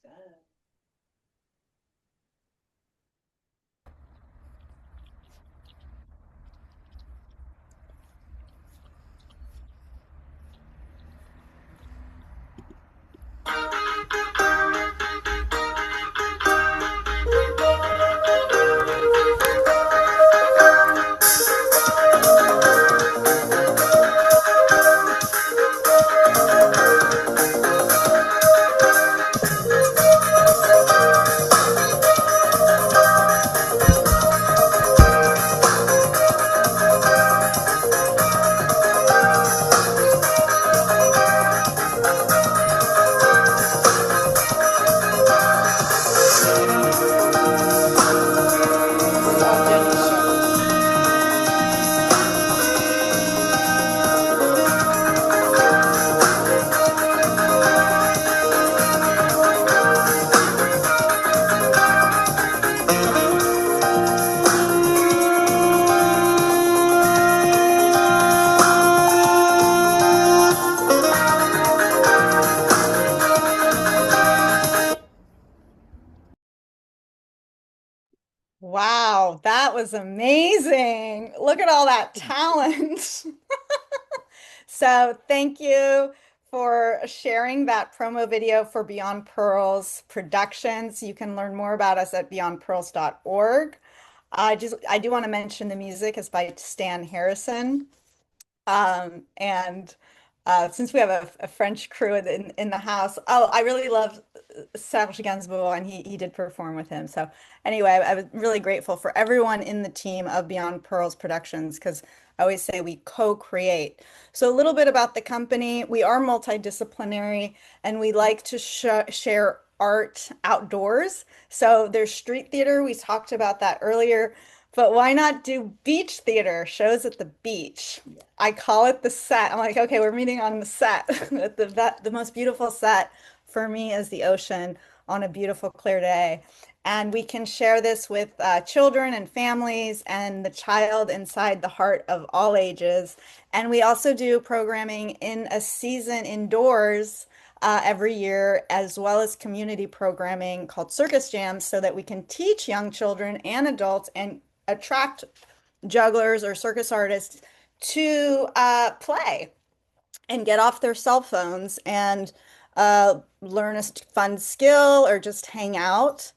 Without Jenny's support. Wow, that was amazing. Look at all that talent. So, thank you for sharing that promo video for Beyond Pearls Productions. You can learn more about us at beyondpearls.org. I do want to mention the music is by Stan Harrison. And since we have a French crew in the house, oh, I really love Serge Gainsbourg, and he did perform with him. So anyway, I was really grateful for everyone in the team of Beyond Pearls Productions because I always say we co-create. So a little bit about the company. We are multidisciplinary, and we like to share art outdoors. So there's street theater. We talked about that earlier. But why not do beach theater, shows at the beach? I call it the set. I'm like, okay, we're meeting on the set. The most beautiful set for me is the ocean on a beautiful clear day. And we can share this with children and families and the child inside the heart of all ages. And we also do programming in a season indoors every year, as well as community programming called Circus Jams, so that we can teach young children and adults and attract jugglers or circus artists to play and get off their cell phones and learn a fun skill or just hang out.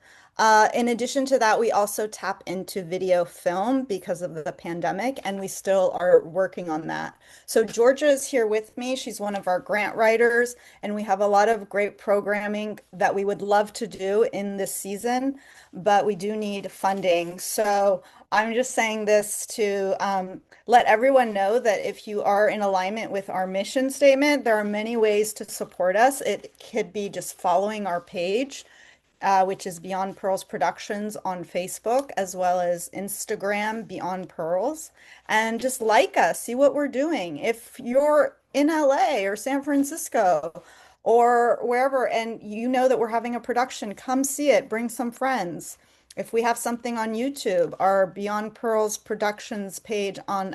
In addition to that, we also tap into video film because of the pandemic, and we still are working on that. So Georgia is here with me. She's one of our grant writers, and we have a lot of great programming that we would love to do in this season, but we do need funding. So I'm just saying this to let everyone know that if you are in alignment with our mission statement, there are many ways to support us. It could be just following our page, which is Beyond Pearls Productions on Facebook, as well as Instagram, Beyond Pearls, and just like us, see what we're doing. If you're in LA or San Francisco or wherever, and you know that we're having a production, come see it, bring some friends. If we have something on YouTube, our Beyond Pearls Productions page on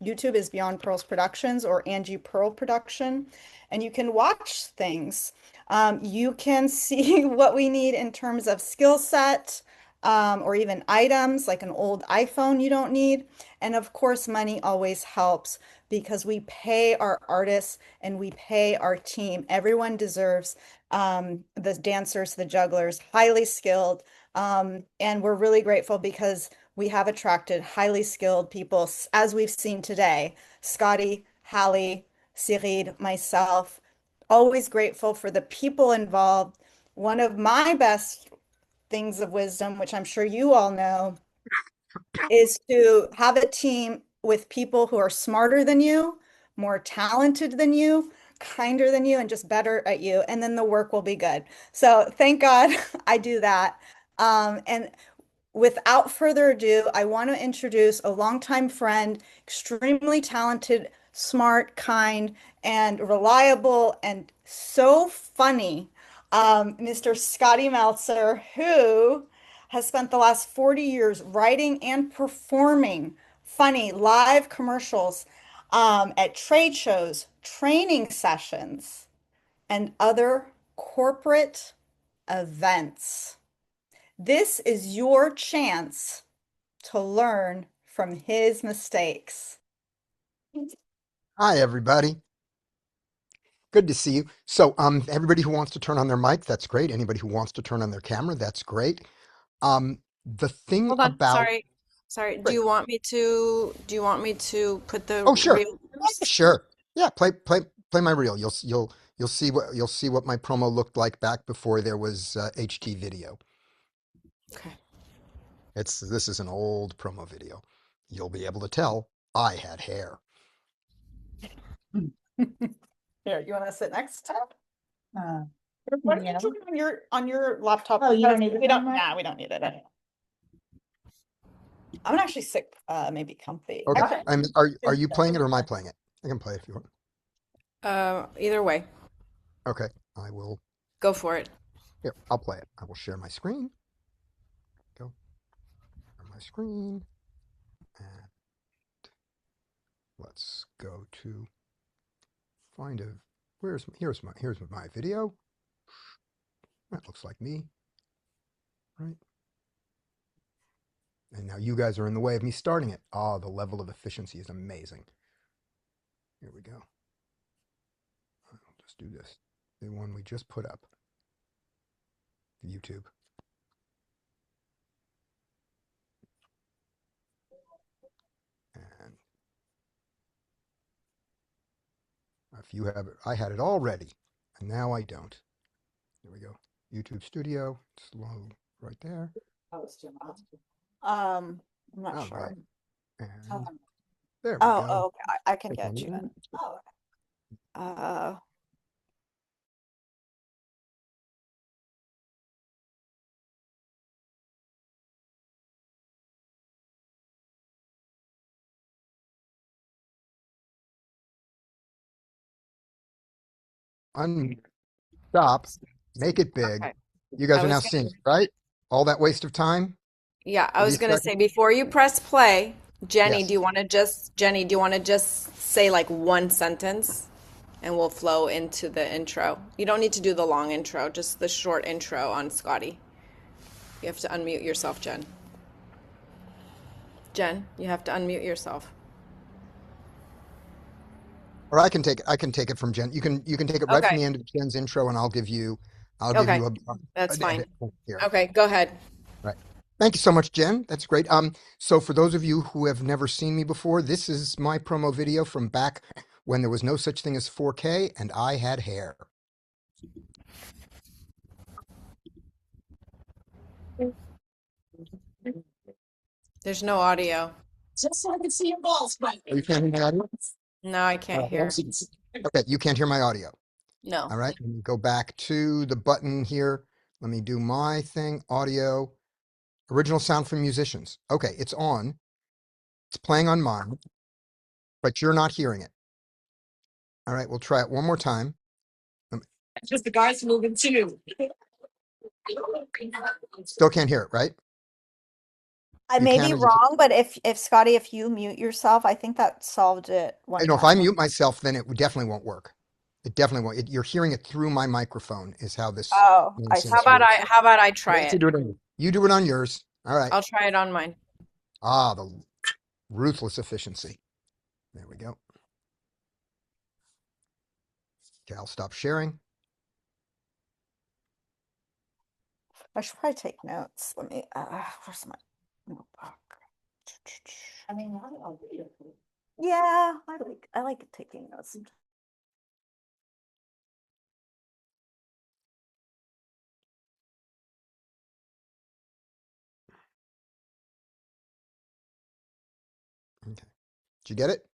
YouTube is Beyond Pearls Productions or Angie Pearl Production, and you can watch things. You can see what we need in terms of skill set or even items like an old iPhone you don't need. And of course, money always helps because we pay our artists and we pay our team. Everyone deserves the dancers, the jugglers, highly skilled. And we're really grateful because we have attracted highly skilled people, as we've seen today. Scottie, Hallie, Cyril, myself, always grateful for the people involved. One of my best things of wisdom, which I'm sure you all know, is to have a team with people who are smarter than you, more talented than you, kinder than you, and just better at you. And then the work will be good. So thank God I do that. And without further ado, I want to introduce a longtime friend, extremely talented, smart, kind, and reliable, and so funny, Mr. Scottie Meltzer, who has spent the last 40 years writing and performing funny live commercials at trade shows, training sessions, and other corporate events. This is your chance to learn from his mistakes. Hi, everybody. Good to see you. So, everybody who wants to turn on their mic, that's great. Anybody who wants to turn on their camera, that's great. The thing Hold on. about Sorry. Sorry. great. Do you want me to put the Oh, sure. Yeah, reels? sure. Yeah, play my reel. You'll see what my promo looked like back before there was HD video. Okay. This is an old promo video. You'll be able to tell I had hair. Here, you want to sit next to him? Uh, Why don't yeah. you join on your laptop? Oh, you don't Because need it we don't. anymore? Nah, we don't need it anymore. I'm gonna actually sit, maybe comfy. Okay. Actually, Are you playing it or am I playing it? I can play it if you want. Either way, Okay. I will. go for it. Here, I'll play it. I will share my screen. Go on my screen. And let's go to find a here's my video. That looks like me, right? And now you guys are in the way of me starting it. Ah, the level of efficiency is amazing. Here we go. I'll just do this. The one we just put up. YouTube. And if you have it, I had it all ready, and now I don't. Here we go. YouTube Studio. It's low right there. I'm not All sure. right. And Oh, there we oh, go. okay. I can Click on get you that. in. Oh, uh, Stop. Make it big. Okay. You guys I are now was seeing gonna, it, right? All that waste of time yeah, I for was these gonna say seconds? before you press play, Yes. Jenny, do you want to just say like one sentence and we'll flow into the intro? You don't need to do the long intro, just the short intro on Scottie. You have to unmute yourself, Jen. Jen, you have to unmute yourself. Or I can take it from Jen. You can take it right from Okay. the end of Jen's intro, and I'll give Okay. you That's an fine. edit here. Okay, go ahead. Right. Thank you so much, Jen. That's great. So for those of you who have never seen me before, this is my promo video from back when there was no such thing as 4K and I had hair. There's no audio. Just so I can see your balls, but Oh, you can't hear my audio? No, I can't hear. Okay, you can't hear my audio. No. All right, let me go back to the button here. Let me do my thing, audio, original sound from musicians. Okay, it's on. It's playing on mine, but you're not hearing it. All right, we'll try it one more time. just the guys moving too. Still can't hear it, right? I You may can be or you can't. wrong, but if Scotty, if you mute yourself, I think that solved it I one know if I time. mute myself, then it definitely won't work. It definitely won't. You're hearing it through my microphone is how this Oh, I see. nonsense works. How about I Why try don't you it? do it on, you do it on yours. All right. I'll try it on mine. Ah, the ruthless efficiency. There we go. Okay, I'll stop sharing. I should probably take notes. Let me, where's my notebook? I mean, I'll Yeah, I like taking notes. Okay. Did you get it?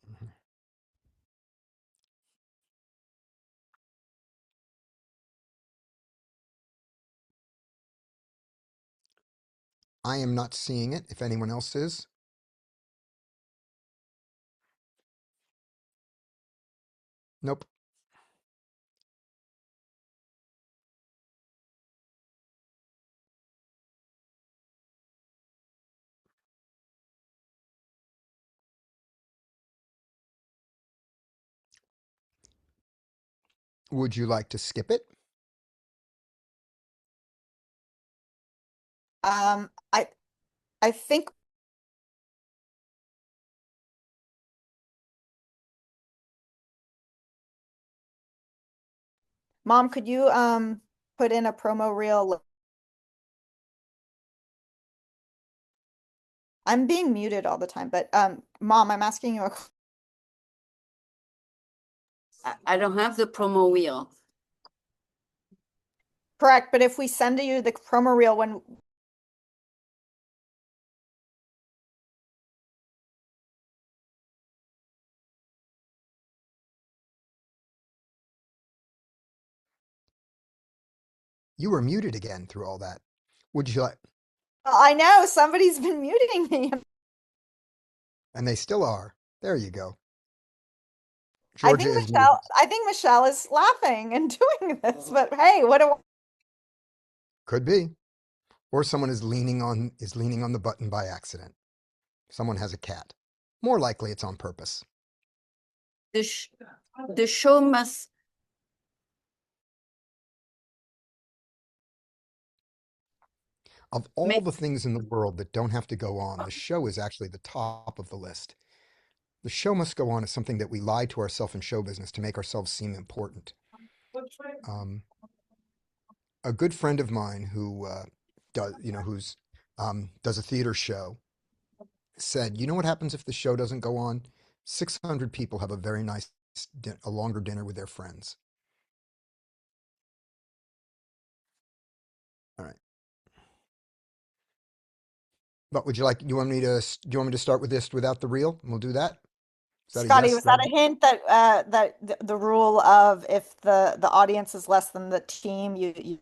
Mhm. I am not seeing it. If anyone else is. Nope. Would you like to skip it? Um, I I think Mom, could you put in a promo reel? I'm being muted all the time, but Mom, I'm asking you a I don't have the promo wheel. correct, but if we send you the promo reel when You were muted again through all that. Would you like? I know somebody's been muting me. And they still are. There you go. Georgia is muted. I think Michelle is laughing and doing this, but hey, what do Could be. Or someone is leaning on the button by accident. Someone has a cat. More likely it's on purpose. The, sh the show must, Of all the things in the world that don't have to go on, the show is actually the top of the list. The show must go on is something that we lie to ourselves in show business to make ourselves seem important. A good friend of mine who does a theater show said, you know what happens if the show doesn't go on? 600 people have a very nice, a longer dinner with their friends. All right. But would you like, do you want me to start with this without the reel? And we'll do that. Is that a Scotty, yes? was that a hint that the rule of if the audience is less than the team, you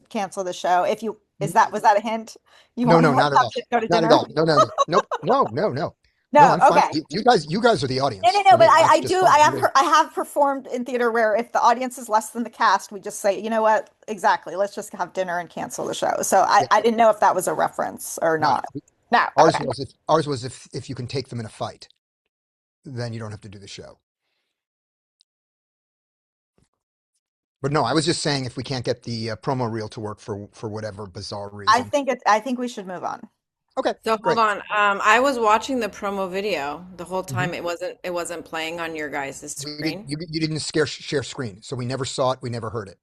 cancel the show? If you was that a hint? You No, want no, more not at all. to go to Not at dinner? all. No, no, no. Nope. No, no, no. No, No, I'm fine. okay. You guys are the audience. No, For but me. That's I just do. fine. I have performed in theater where if the audience is less than the cast, we just say, you know what? Exactly. Let's just have dinner and cancel the show. So Yeah. I didn't know if that was a reference or No, not. No. ours Okay. was if you can take them in a fight, then you don't have to do the show. But no, I was just saying if we can't get the promo reel to work for whatever bizarre reason. I think we should move on. Okay, So great. hold on. I was watching the promo video the whole Mm-hmm. time. It wasn't playing on your guys' screen. You didn't share screen, so we never saw it. We never heard it.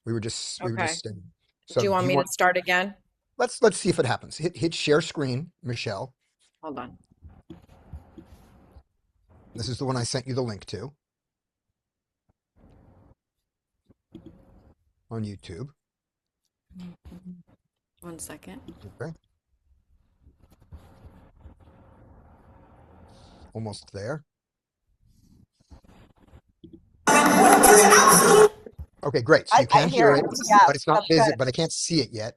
We were just Okay. standing. Do So you want me to start again? let's see if it happens. Hit share screen, Michelle. Hold on. This is the one I sent you the link to on YouTube. 1 second. Okay. Almost there. Okay, great. So you I can hear hear it. it, Yeah, but it's not that's visible, good. but I can't see it yet.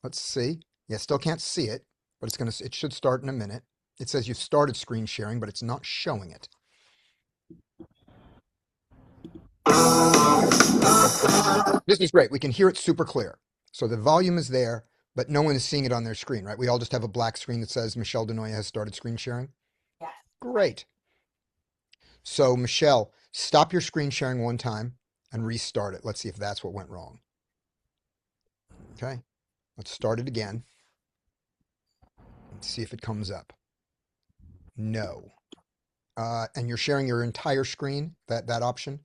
Let's see. Yeah, still can't see it, but it should start in a minute. It says you've started screen sharing, but it's not showing it. This is great. We can hear it super clear. So the volume is there, but no one is seeing it on their screen, right? We all just have a black screen that says Michelle Denoya has started screen sharing. Yes. Great. So Michelle, stop your screen sharing one time and restart it. Let's see if that's what went wrong. Okay. Let's start it again. Let's see if it comes up. No. And you're sharing your entire screen, that option?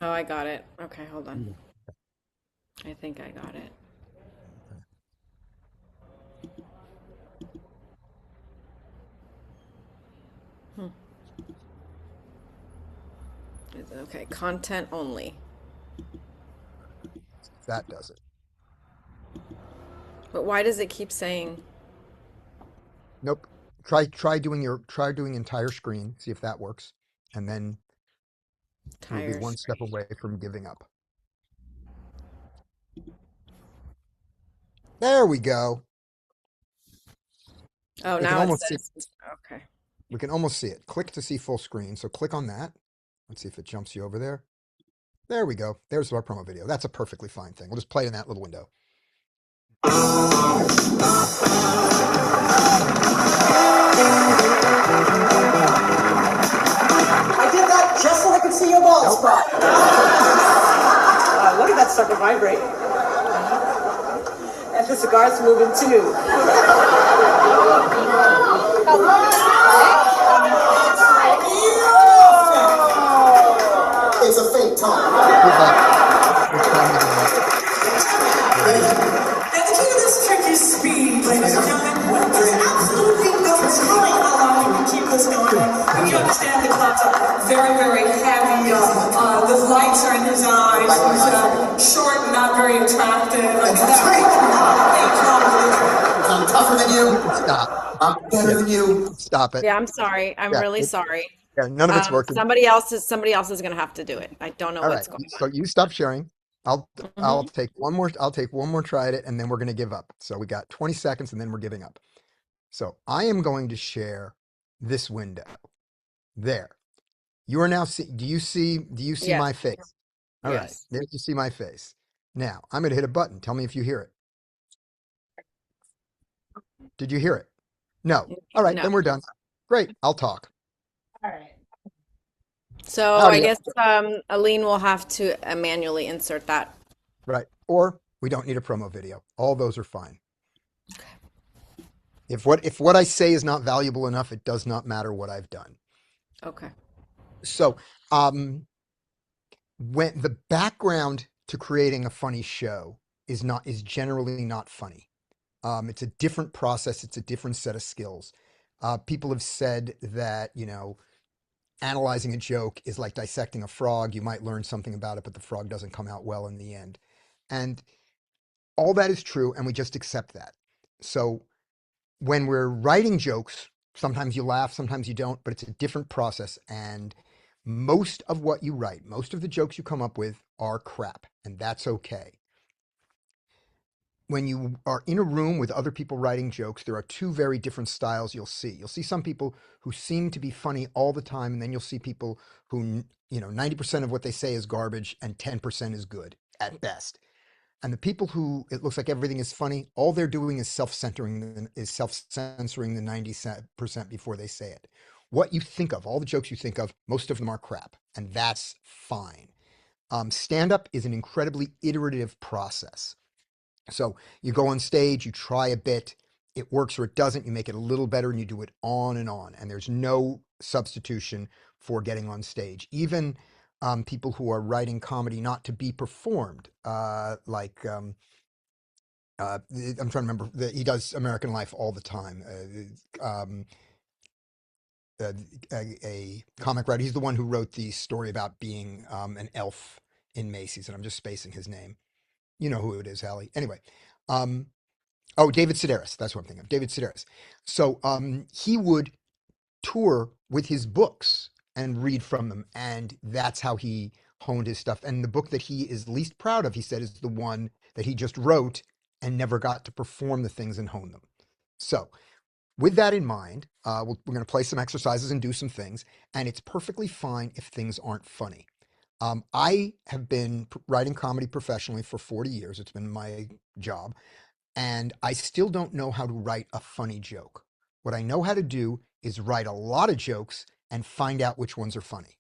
Oh, I got it. Okay, hold on. I think I got it. Okay, content only. That does it. But why does it keep saying? Nope. Try doing entire screen, see if that works. And then you'll be Tire one step screen? away from giving up. There we go. Oh, We can now it almost see says, okay. we can almost see it. Click to see full screen. So click on that. Let's see if it jumps you over there. There we go. There's our promo video. That's a perfectly fine thing. We'll just play it in that little window. start to vibrate. And the cigar's moving too. It's a fake time. Good luck. It's time to go up. And the key to this trick is speed, ladies and gentlemen. There's absolutely no telling how long you can keep this going. And you understand the clock's very, very heavy. The lights are in his eyes. He's short and not very attractive. That's right. I'm tougher than you. Stop. I'm better than you. Stop it. Yeah, I'm sorry. I'm Yeah, really it's- sorry. Yeah, none of it's working. Somebody else is gonna have to do it. I don't know All what's right. going So you stop sharing. I'll Mhm. take one more. I'll take one more try at it, and then we're going to give up. So we got 20 seconds, and then we're giving up. So I am going to share this window. There. You are now see. Do you see? Do you see Yes. my face? All right. Yes. There you see my face. Now I'm going to hit a button. Tell me if you hear it. Did you hear it? No. All right. No. Then we're done. Great. I'll talk. All right. So Howdy. I guess Aline will have to manually insert that. Right. Or we don't need a promo video. All those are fine. If what I say is not valuable enough, it does not matter what I've done. Okay. So, when the background to creating a funny show is generally not funny. It's a different process. It's a different set of skills. People have said that, analyzing a joke is like dissecting a frog. You might learn something about it, but the frog doesn't come out well in the end. And all that is true, and we just accept that. So when we're writing jokes, sometimes you laugh, sometimes you don't, but it's a different process. And most of what you write, most of the jokes you come up with are crap, and that's okay. When you are in a room with other people writing jokes, there are two very different styles you'll see. You'll see some people who seem to be funny all the time, and then you'll see people who, 90% of what they say is garbage and 10% is good at best. And the people who it looks like everything is funny, all they're doing is self-censoring the 90% before they say it. What you think of, all the jokes you think of, most of them are crap, and that's fine. Stand-up is an incredibly iterative process. So you go on stage, you try a bit, it works or it doesn't, you make it a little better and you do it on, and there's no substitution for getting on stage. Even people who are writing comedy not to be performed, I'm trying to remember, he does American Life all the time. A comic writer, he's the one who wrote the story about being an elf in Macy's, and I'm just spacing his name. You know who it is, Hallie. Anyway, David Sedaris. That's what I'm thinking of. David Sedaris. So he would tour with his books and read from them, and that's how he honed his stuff. And the book that he is least proud of, he said, is the one that he just wrote and never got to perform the things and hone them. So with that in mind, we're going to play some exercises and do some things, and it's perfectly fine if things aren't funny. I have been writing comedy professionally for 40 years. It's been my job. And I still don't know how to write a funny joke. What I know how to do is write a lot of jokes and find out which ones are funny.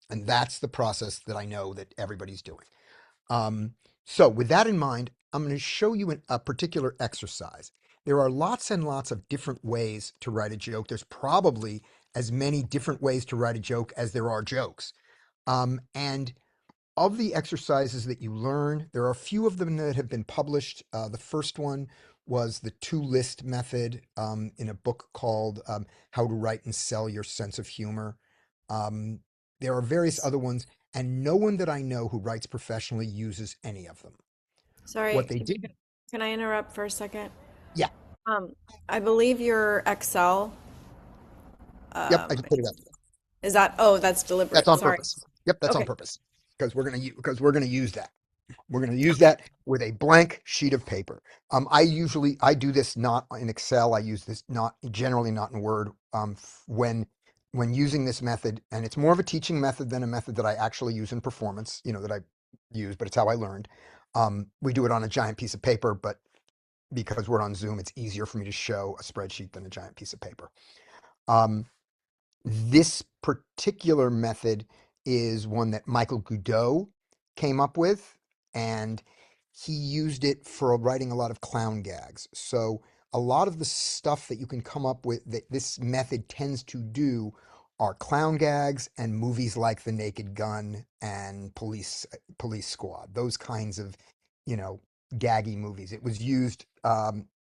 And that's the process that I know that everybody's doing. So with that in mind, I'm going to show you a particular exercise. There are lots and lots of different ways to write a joke. There's probably as many different ways to write a joke as there are jokes. And of the exercises that you learn, there are a few of them that have been published. The first one was the two-list method in a book called How to Write and Sell Your Sense of Humor. There are various other ones, and no one that I know who writes professionally uses any of them. Sorry, What they did, can I interrupt for a second? yeah, I believe your Excel, yep, I just put it up. is that's deliberate. That's on Sorry. purpose. Yep, that's on Okay. purpose because we're gonna use that. We're going to use that with a blank sheet of paper. I do this not in Excel. I use this generally not in Word. When using this method, and it's more of a teaching method than a method that I actually use in performance, that I use, but it's how I learned. We do it on a giant piece of paper, but because we're on Zoom, it's easier for me to show a spreadsheet than a giant piece of paper. This particular method is one that Michael Goudeau came up with. and he used it for writing a lot of clown gags. So a lot of the stuff that you can come up with that this method tends to do are clown gags and movies like The Naked Gun and Police Squad. Those kinds of, you know, gaggy movies. It was used.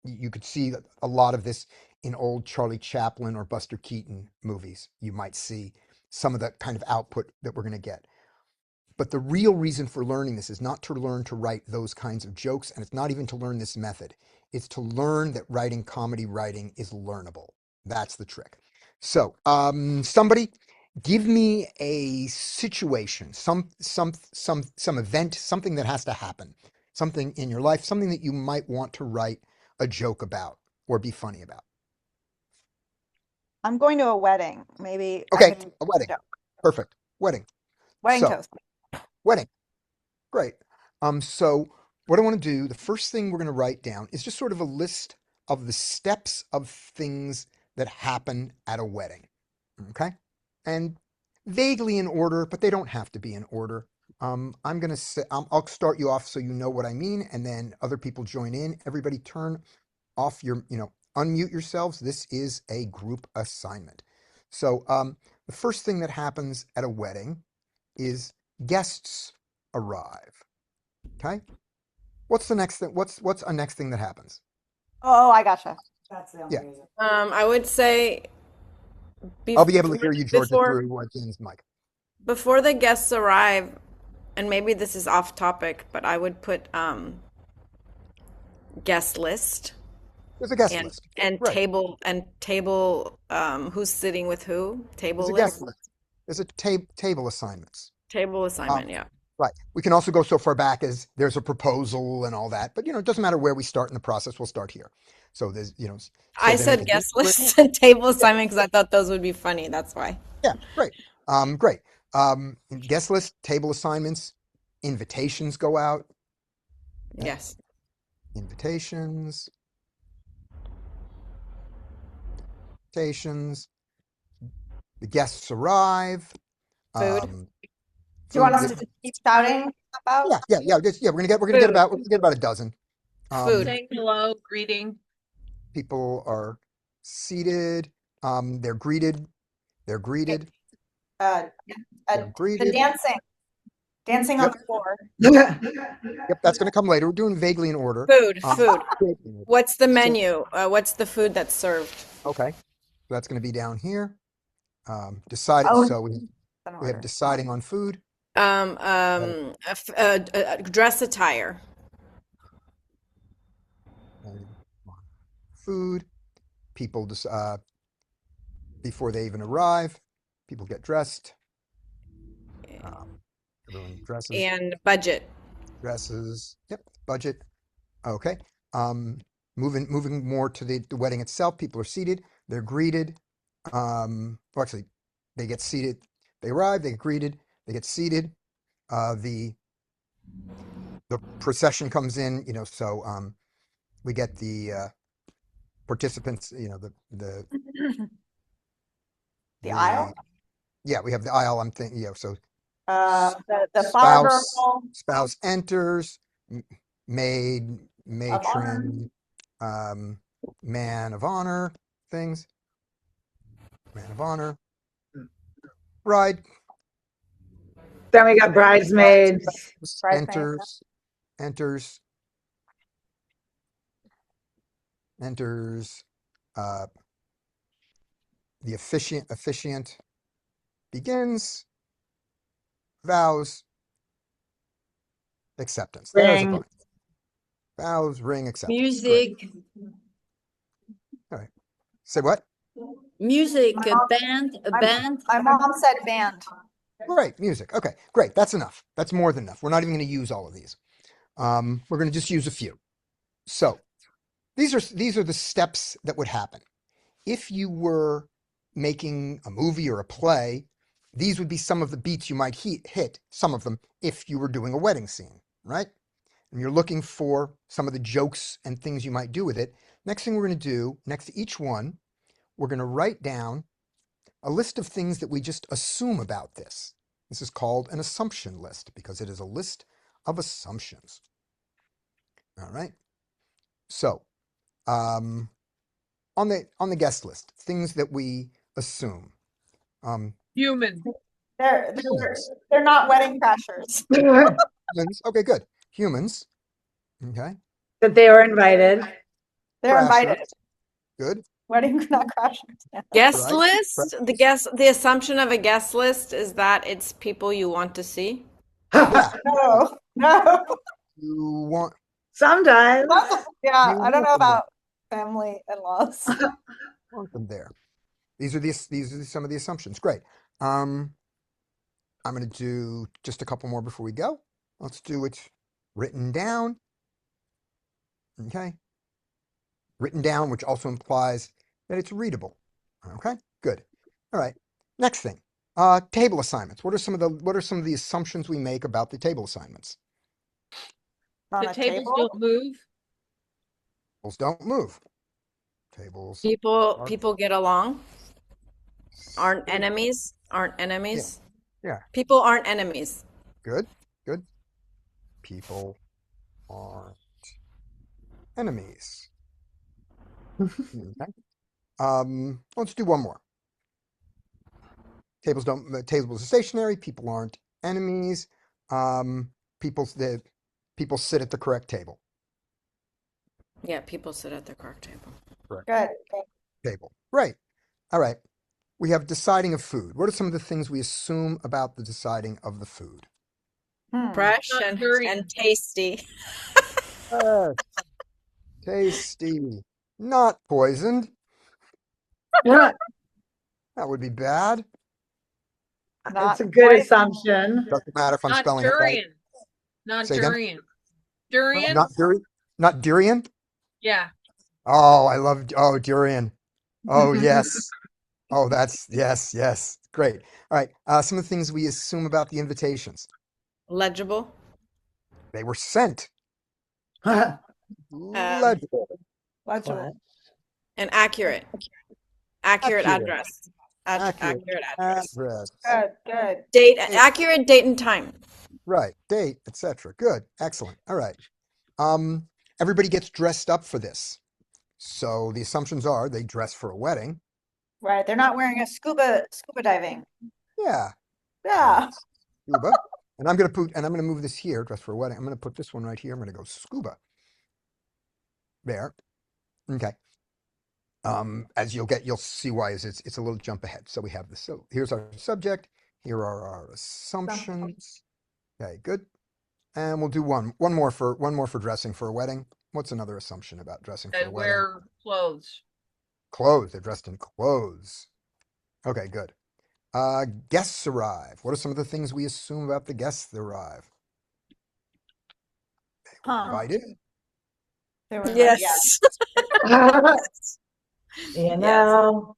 You could see a lot of this in old Charlie Chaplin or Buster Keaton movies. You might see some of the kind of output that we're going to get. But the real reason for learning this is not to learn to write those kinds of jokes, and it's not even to learn this method. It's to learn that writing comedy writing is learnable. That's the trick. So, somebody give me a situation, some event, something that has to happen, something in your life, something that you might want to write a joke about or be funny about. I'm going to a wedding. Maybe I Okay, can a wedding. joke. Perfect. Wedding. Wedding So, toast. wedding. Great. So what I want to do, the first thing we're going to write down is just sort of a list of the steps of things that happen at a wedding. Okay? And vaguely in order, but they don't have to be in order. I'm going to say, I'll start you off so you know what I mean, and then other people join in. Everybody turn off your, unmute yourselves. This is a group assignment. So the first thing that happens at a wedding is guests arrive. Okay. What's the next thing? What's a next thing that happens? Oh, I gotcha. That's the only Yeah. reason. I would say I'll be able to hear you, Georgia, before through Jen's mic. before the guests arrive, and maybe this is off topic, but I would put guest list There's a guest and list. and Right. table who's sitting with who, table There's a guest list, list. There's a table assignments. table Um, assignment, yeah. right. We can also go so far back as there's a proposal and all that, but it doesn't matter where we start in the process. We'll start here. So there's, so I they make a said guest guest list. list and table Yeah. assignment because I thought those would be funny. That's why. Yeah. Great. Great. Guest list, table assignments, invitations go out. Yeah. Yes. Invitations. Invitations. The guests arrive. Food. Um, Do you want food. us to just keep shouting about? Yeah. We're gonna get about a dozen. Food. Saying hello, greeting. People are seated. They're greeted. They're greeted. Uh, They're the greeted. dancing on Yep. the floor. Yep. That's gonna come later. We're doing vaguely in order. Food. Um, Food. vaguely in order. What's the So, menu? What's the food that's served? okay. So that's gonna be down here. Decided. Oh, So an we have order. deciding on food. Dress attire. Food. People before they even arrive. People get dressed. Everyone dresses. And budget. Dresses. Yep. Budget. Okay. Moving more to the wedding itself. People are seated. They're greeted. Or actually, they get seated. They arrive. They get greeted. They get seated. The procession comes in. So we get the participants. The aisle. Yeah, we have the aisle. I'm thinking. So The flower spouse girl spouse enters. Maid, of honor. matron, man of honor, things. Man of honor. Bride Then we got bridesmaids. Bridesmaids. enters. The officiant begins. Vows, acceptance. There's a Ring. bunch. Vows, ring, acceptance. Music, All right. Say what? music, a band. My mom said band. Great, music. Okay, great. That's enough. That's more than enough. We're not even going to use all of these. We're going to just use a few. So these are the steps that would happen. If you were making a movie or a play, these would be some of the beats you might hit, some of them, if you were doing a wedding scene, right? And you're looking for some of the jokes and things you might do with it. Next thing we're going to do, next to each one, we're going to write down a list of things that we just assume about this. This is called an assumption list because it is a list of assumptions. All right. So, on the guest list, things that we assume. Human. Humans. They're not wedding crashers. Humans. Okay, good. Humans. Okay. That they were invited. They're Crashers. invited. Good. Wedding, not crashers. Yeah. Guest Right. list, the assumption of a guest list is that it's people you want to see. Yeah. No, no. You want. Sometimes. Yeah, You I don't know want them about family in-laws. want them there. These are some of the assumptions. Great. I'm going to do just a couple more before we go. Let's do it written down. Okay. Written down, which also implies that it's readable. Okay. Good. All right. Next thing. Table assignments. What are some of the assumptions we make about the table assignments? On The a tables table? don't move. Tables don't move. Tables People get along, aren't Good. enemies, Yeah. People aren't enemies. Good. Good. People aren't enemies. Okay. Let's do one more. Tables are stationary. People aren't enemies. People sit at the correct table. Yeah, people sit at the correct table. Correct Good. table. Right. All right. We have deciding of food. What are some of the things we assume about the deciding of the food? Fresh Not and durian. tasty. Tasty, not poisoned. Yeah, That would be bad. it's a good poison. assumption. Doesn't matter if I'm Not spelling it right. durian. Not Say again? durian. Durian? Not durian. Not durian. Yeah. Oh, I love. Oh, durian. Oh, yes. Oh, yes. Great. All right. Some of the things we assume about the invitations. Legible. They were sent. Legible. Legible. And accurate. Accurate address. Accurate Accurate address. address. Good. Accurate date and time. Right. Date, etc. Good. Excellent. All right. Everybody gets dressed up for this. So the assumptions are they dress for a wedding. Right. They're not wearing a scuba diving. Yeah. Yeah. Scuba. And I'm gonna move this here, dress for a wedding. I'm gonna put this one right here. I'm gonna go scuba. There. Okay. As you'll see why it's a little jump ahead. So we have this. So here's our subject. Here are our assumptions. Okay, good. And we'll do one more for dressing for a wedding. What's another assumption about dressing for They a wedding? wear clothes. Clothes. They're dressed in clothes. Okay, good. Guests arrive. What are some of the things we assume about the guests that arrive? They were invited. They were Yes. You know.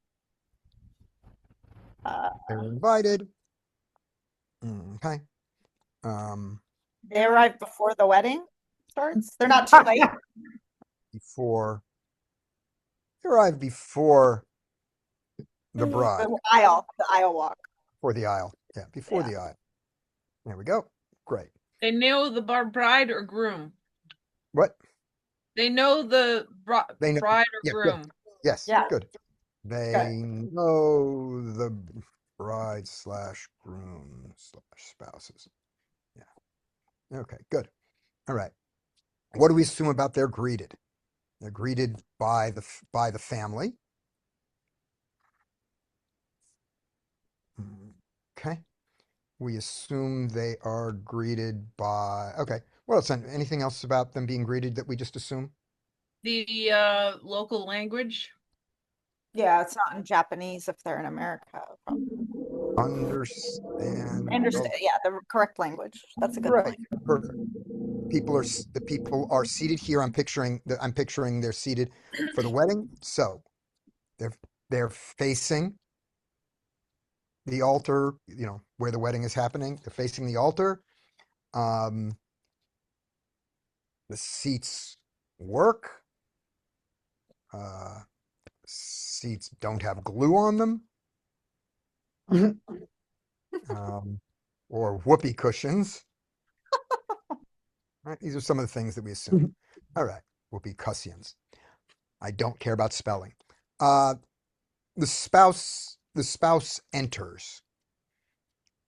They were invited. Okay. They arrive before the wedding starts. They're not too late. They arrive before the bride. The aisle walk. Before the aisle. Yeah, before the aisle. There we go. Great. They know the bride or groom. What? They know the They know. bride or Yeah, groom. good. Yes, Yeah. good. They know the bride / groom / spouses. Yeah. Okay, good. All right. What do we assume about they're greeted? They're greeted by the family. Okay. We assume they are greeted by, okay. What else? Anything else about them being greeted that we just assume? The local language. Yeah, it's not in Japanese if they're in America. Understand. Understand. Yeah, the correct language. That's a good Right. point. Perfect. The people are seated here. I'm picturing they're seated for the wedding. So they're facing the altar, where the wedding is happening. They're facing the altar. The seats work. Seats don't have glue on them. Or whoopee cushions. Right? These are some of the things that we assume. All right, will be cussians. I don't care about spelling. Uh, the spouse enters.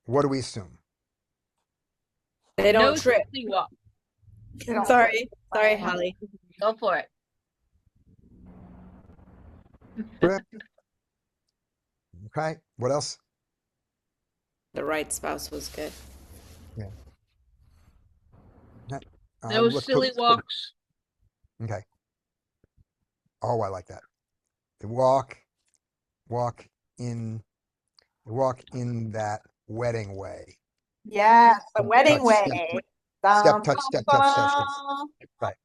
What do we assume? They don't No trip. silly walk. They don't Sorry. Sorry, play. Hallie. Go for it. Trip. Okay. What else? The right spouse was good. Yeah. Yeah. No silly walks. Okay. Oh, I like that. They walk in, walk in that wedding way. Yes, the wedding Touch, way. step, Dum, touch, dum, step, touch, step. dum. Right.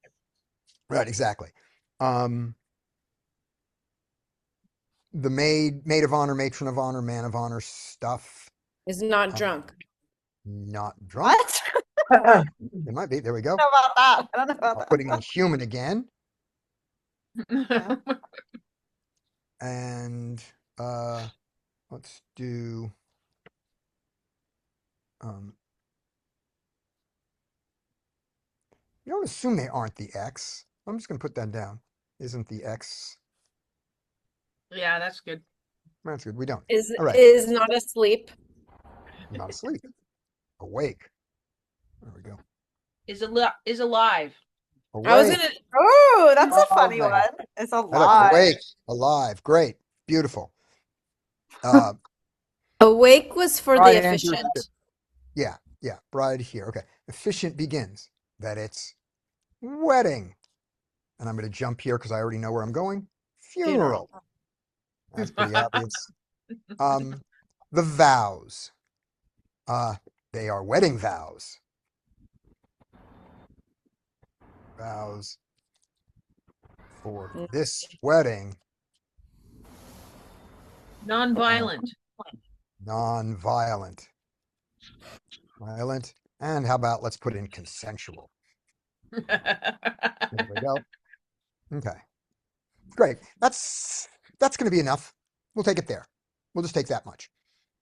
Right. Exactly. Um, the maid of honor, matron of honor, man of honor stuff. Is not Uh, drunk. not drunk. What? It might be. There we go. I don't know about that. I don't know about that. Putting in human again. Yeah. And let's do um, you don't assume they aren't the X. I'm just going to put that down. Isn't the X? Yeah, that's good. That's good. We don't. Is All right. is not asleep. Not asleep. Awake. There we go. Is alive. I was Awake. gonna Oh, that's a Oh, funny man. one. It's a I like lie. awake, alive. Great. Beautiful. Uh, awake was for bride the enters. efficient. Yeah. Yeah. Bride here. Okay. Efficient begins. That it's wedding. And I'm going to jump here because I already know where I'm going. Funeral. That's pretty obvious. The vows. They are wedding vows. Vows for this wedding. Non-violent. Non-violent. Violent. And how about let's put in consensual. There we go. Okay. Great. That's going to be enough. We'll take it there. We'll just take that much.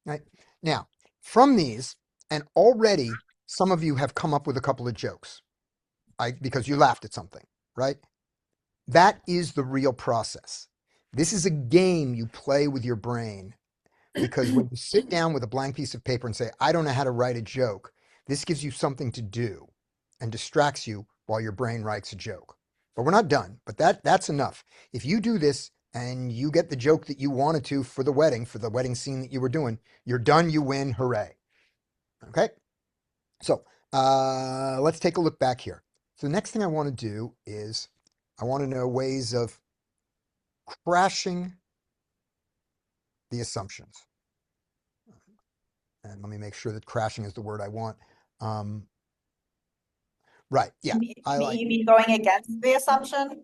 Right. Now, from these, and already some of you have come up with a couple of jokes. Because you laughed at something, right? That is the real process. This is a game you play with your brain because when you sit down with a blank piece of paper and say, I don't know how to write a joke, this gives you something to do and distracts you while your brain writes a joke. But we're not done, but that's enough. If you do this and you get the joke that you wanted to for the wedding scene that you were doing, you're done, you win, hooray. Okay? So let's take a look back here. So the next thing I want to do is I want to know ways of crashing the assumptions. And let me make sure that crashing is the word I want. Right. Yeah. You mean going against the assumption?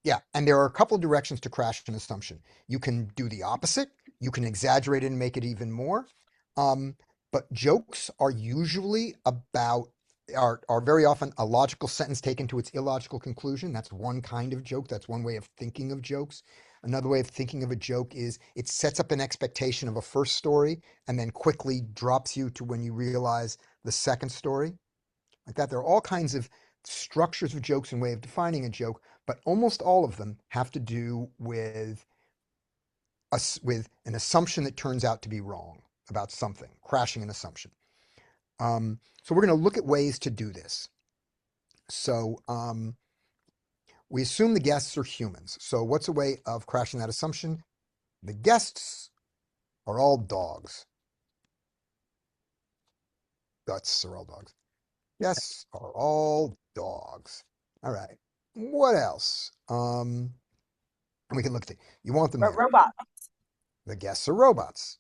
Yeah. And there are a couple of directions to crash an assumption. You can do the opposite. You can exaggerate it and make it even more. But jokes are usually are very often a logical sentence taken to its illogical conclusion. That's one kind of joke. That's one way of thinking of jokes. Another way of thinking of a joke is it sets up an expectation of a first story and then quickly drops you to when you realize the second story. Like that, there are all kinds of structures of jokes and way of defining a joke, but almost all of them have to do with with an assumption that turns out to be wrong about something, crashing an assumption. So we're going to look at ways to do this. So we assume the guests are humans. So what's a way of crashing that assumption? The guests are all dogs. Guests are all dogs. Guests are all dogs. All right. What else? We can look at you want them But there. robot. The guests are robots.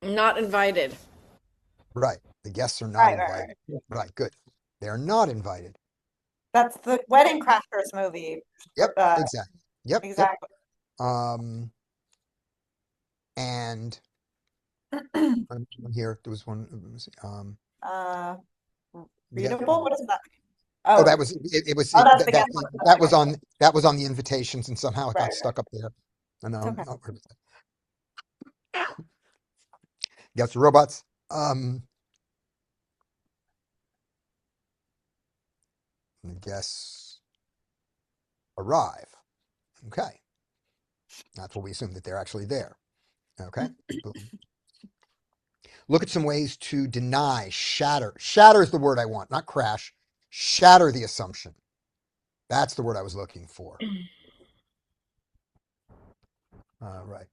Not invited. Right. The guests are not Right, invited. right. Right. Good. They're not invited. That's the Wedding Crashers movie. Yep. Exactly. Yep. Exactly. Yep. And here there was one. Let me see, Readable? What is that? Oh, that was it was Oh, that's that, the that, guest list. that was on the invitations and somehow it got Right, stuck up there. I know. okay. Oh, where was that? Guess the robots. And the guests arrive. Okay. That's what we assume, that they're actually there. Okay. Boom. Look at some ways to deny, shatter. Shatter is the word I want, not crash. Shatter the assumption. That's the word I was looking for. Right.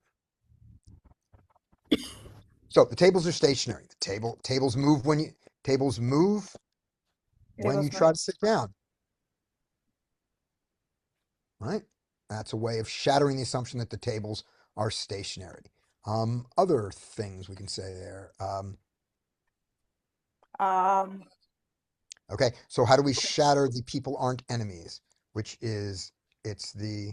So the tables are stationary. The tables move when you try to sit down. Right? That's a way of shattering the assumption that the tables are stationary. Other things we can say there. Okay, so how do we shatter the people aren't enemies? Which is, it's the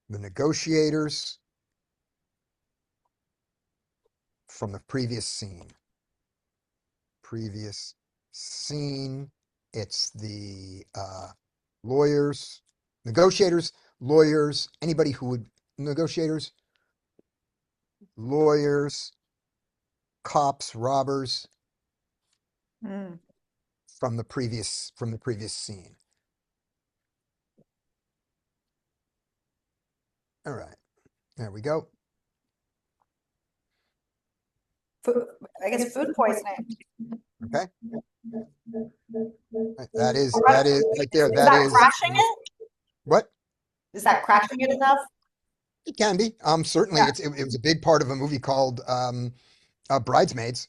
negotiators from the previous scene. Previous scene. It's the lawyers, negotiators, lawyers, anybody who would, negotiators, lawyers, cops, robbers Mm. from the previous scene. All right, there we go. Food, I guess food poisoning. Okay, that is right there. Is That that is crashing it? what Is that crashing it enough? it can be. Certainly, Yeah. it was a big part of a movie called Bridesmaids.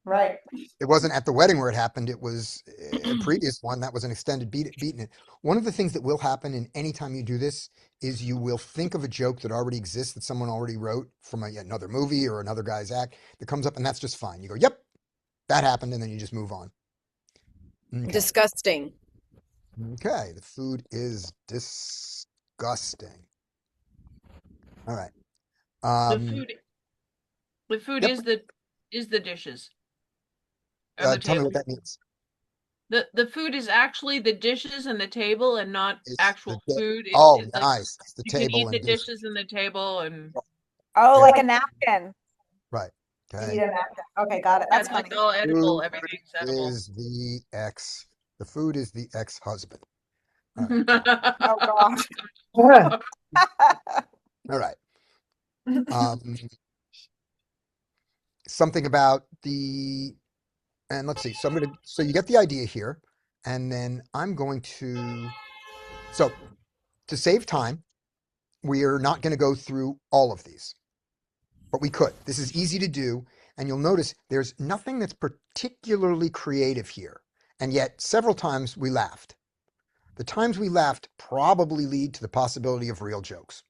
Right. It wasn't at the wedding where it happened. It was a previous one that was an extended beating it. One of the things that will happen in any time you do this is you will think of a joke that already exists, that someone already wrote from another movie or another guy's act that comes up, and that's just fine. You go, yep, that happened, and then you just move on. Okay. Disgusting. Okay, the food is disgusting. All right. The food Yep. is the dishes. And the Tell me table. what that means. The food is actually the dishes and the table and not It's actual the food. oh, It's like nice. It's the you can table eat the and dish. dishes and the table and Oh, Yeah. like a napkin. Right. You Okay. eat a napkin. Okay, got it. That's it's like funny. all edible, Food everything's edible. is the food is the ex-husband. All right. Oh gosh. All right. Something about and let's see. So you get the idea here, and then I'm going to, to save time, we are not going to go through all of these, but we could. This is easy to do, and you'll notice there's nothing that's particularly creative here, and yet several times we laughed. The times we laughed probably lead to the possibility of real jokes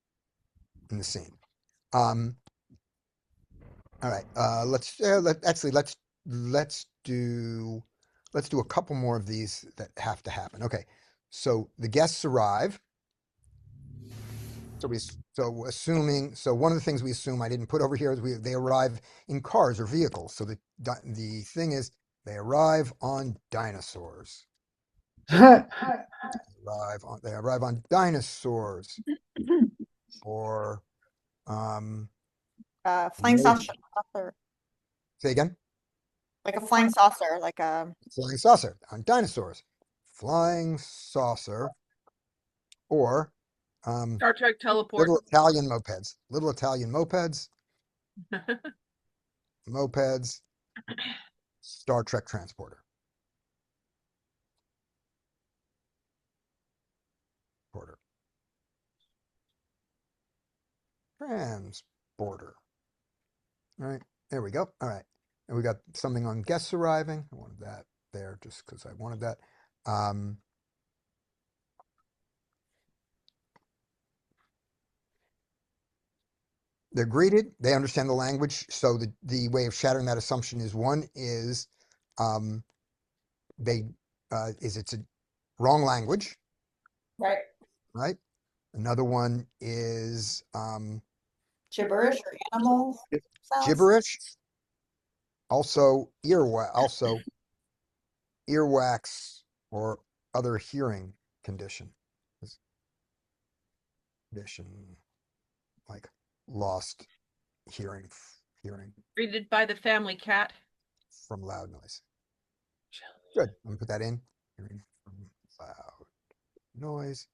in the scene. All right. Let's do a couple more of these that have to happen. Okay. So the guests arrive. So one of the things we assume I didn't put over here is they arrive in cars or vehicles. So the thing is they arrive on dinosaurs. They arrive on dinosaurs or Flying saucer. say again. Like a flying saucer, like a Flying saucer on dinosaurs. Flying saucer or Star Trek teleport. little Italian mopeds. Little Italian mopeds. Mopeds. Star Trek transporter. Transporter. All right, there we go. All right, and we got something on guests arriving. I wanted that there just because I wanted that. They're greeted. They understand the language. So the way of shattering that assumption is one is it's a wrong language. right. Right. Another one is Gibberish or animal sounds. gibberish. Also earwax or other hearing condition. Like lost hearing Greeted by the family cat. from loud noise. Good. I'm gonna put that in. Hearing from loud noise.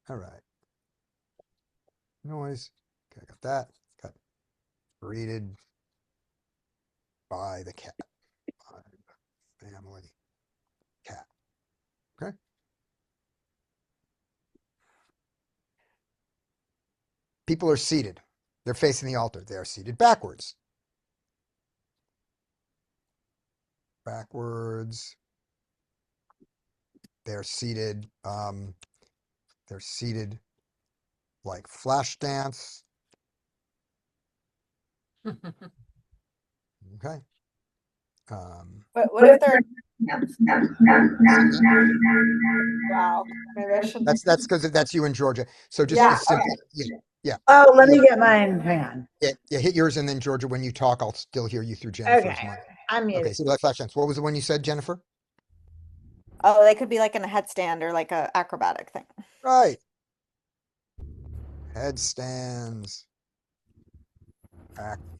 All right. Noise. Okay, I got that. Got greeted by the cat. By the family cat. Okay. People are seated. They're facing the altar. They are seated backwards. Backwards. They're seated. They're seated like flash dance. Okay. What if they're wow? Maybe I shouldn't. That's because that's you in Georgia. So just Yeah. simply, Okay. yeah, Oh, let yeah, me get mine. Hang on. yeah, hit yours, and then Georgia, when you talk, I'll still hear you through Jennifer's Okay. mic. I'm Okay, muted. so like flash dance. What was the one you said, Jennifer? Oh, they could be like in a headstand or like a acrobatic thing. Right. Headstands.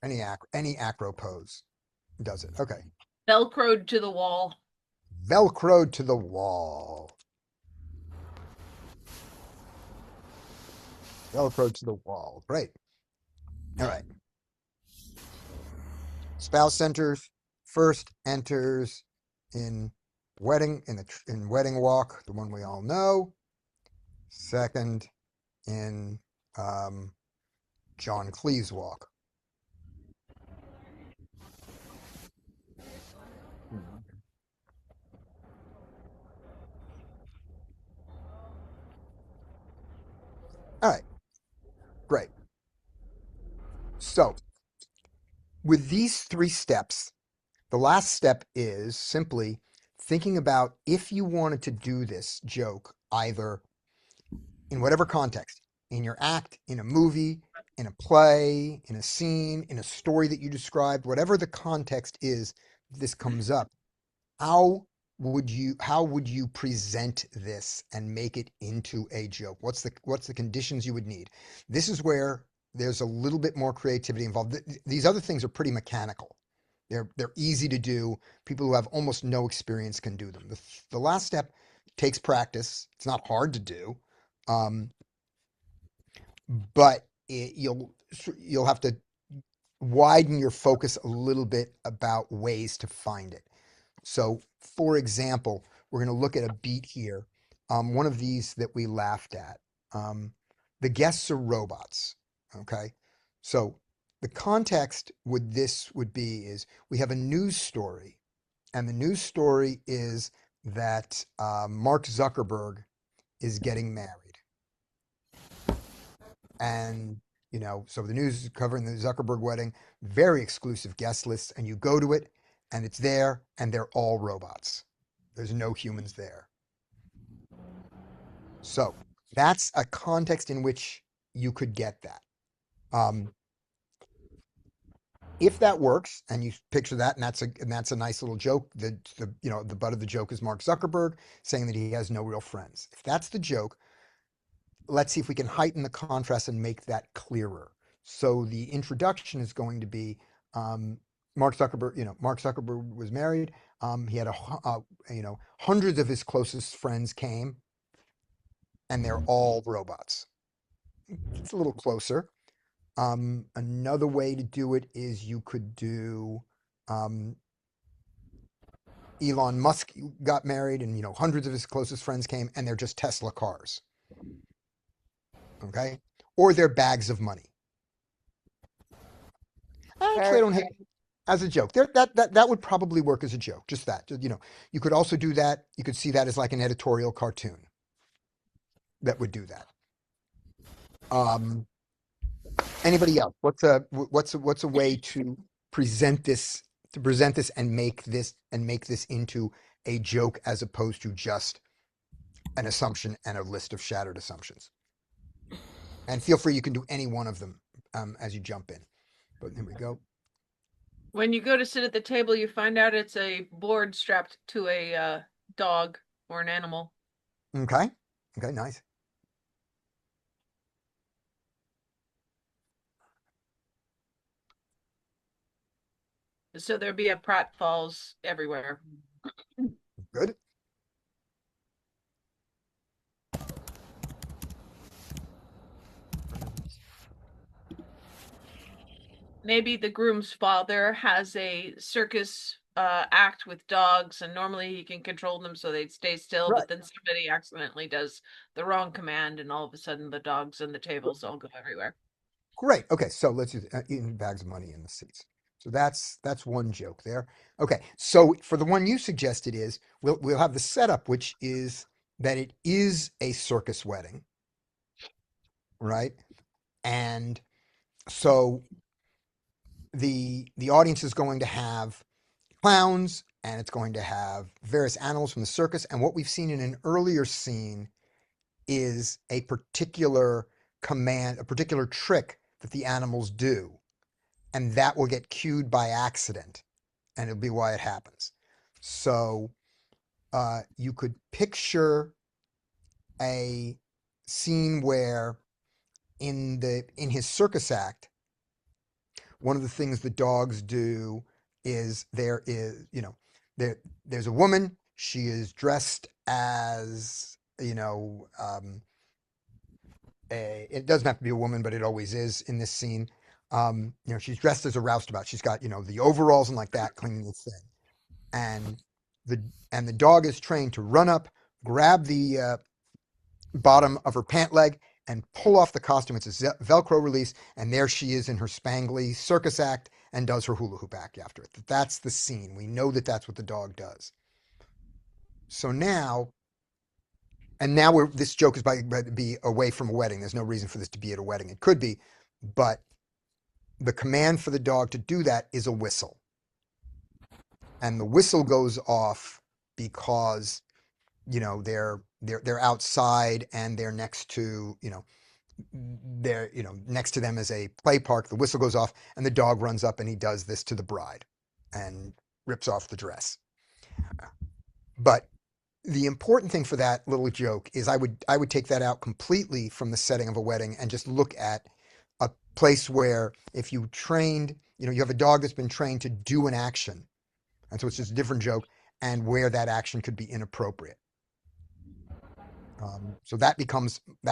Any acro pose does it. Okay. Velcroed to the wall. Velcroed to the wall. Velcroed to the wall. Great. All right. Spouse enters first, enters in wedding walk, the one we all know. Second in John Cleese walk. All right, great. So with these three steps, the last step is simply thinking about if you wanted to do this joke either in whatever context, in your act, in a movie, in a play, in a scene, in a story that you described, whatever the context is, this comes up. How would you present this and make it into a joke? What's the conditions you would need? This is where there's a little bit more creativity involved. These other things are pretty mechanical. They're easy to do. People who have almost no experience can do them. The last step takes practice. It's not hard to do. Um, but you'll have to widen your focus a little bit about ways to find it. So, for example, we're going to look at a beat here. One of these that we laughed at. The guests are robots. Okay, so the context with this would be is we have a news story, and the news story is that Mark Zuckerberg is getting married. And so the news is covering the Zuckerberg wedding, very exclusive guest lists, and you go to it and it's there and they're all robots. There's no humans there. So that's a context in which you could get that. If that works and you picture that, and that's a nice little joke, the butt of the joke is Mark Zuckerberg saying that he has no real friends. If that's the joke, let's see if we can heighten the contrast and make that clearer. So the introduction is going to be Mark Zuckerberg. Mark Zuckerberg was married. He had hundreds of his closest friends came, and they're all robots. It's a little closer. Another way to do it is you could do um, Elon Musk got married, and hundreds of his closest friends came, and they're just Tesla cars. Okay, or they're bags of money. Actually, I Very don't hate as a joke. That would probably work as a joke. Just that. You could also do that. You could see that as like an editorial cartoon that would do that. Um, Anybody else? What's a way to present this and make this into a joke as opposed to just an assumption and a list of shattered assumptions? And feel free, you can do any one of them as you jump in. But here we go. When you go to sit at the table, you find out it's a board strapped to a dog or an animal. Okay. Okay. Nice. So there'd be a pratfalls everywhere. Good. Maybe the groom's father has a circus act with dogs, and normally he can control them so they'd stay still, Right. but then somebody accidentally does the wrong command, and all of a sudden the dogs and the tables all go everywhere. Great. Okay, so let's use eating bags of money in the seats. So that's one joke there. Okay, so for the one you suggested is we'll have the setup, which is that it is a circus wedding, right? And so the audience is going to have clowns and it's going to have various animals from the circus. And what we've seen in an earlier scene is a particular command, a particular trick that the animals do. And that will get cued by accident. And it'll be why it happens. So you could picture a scene where in his circus act, one of the things the dogs do is there's a woman. She is dressed as it doesn't have to be a woman, but it always is in this scene. She's dressed as a roustabout. She's got the overalls and like that, cleaning the thing, and the and the dog is trained to run up, grab the bottom of her pant leg, and pull off the costume. It's a Velcro release, and there she is in her spangly circus act and does her hula hoop act after it. That's the scene. We know that that's what the dog does. So now, and now this joke is by to be away from a wedding. There's no reason for this to be at a wedding. It could be, but the command for the dog to do that is a whistle. And the whistle goes off because they're outside and they're next to next to them is a play park. The whistle goes off and the dog runs up and he does this to the bride and rips off the dress. But the important thing for that little joke is I would take that out completely from the setting of a wedding and just look at a place where if you trained, you have a dog that's been trained to do an action. And so it's just a different joke and where that action could be inappropriate. So that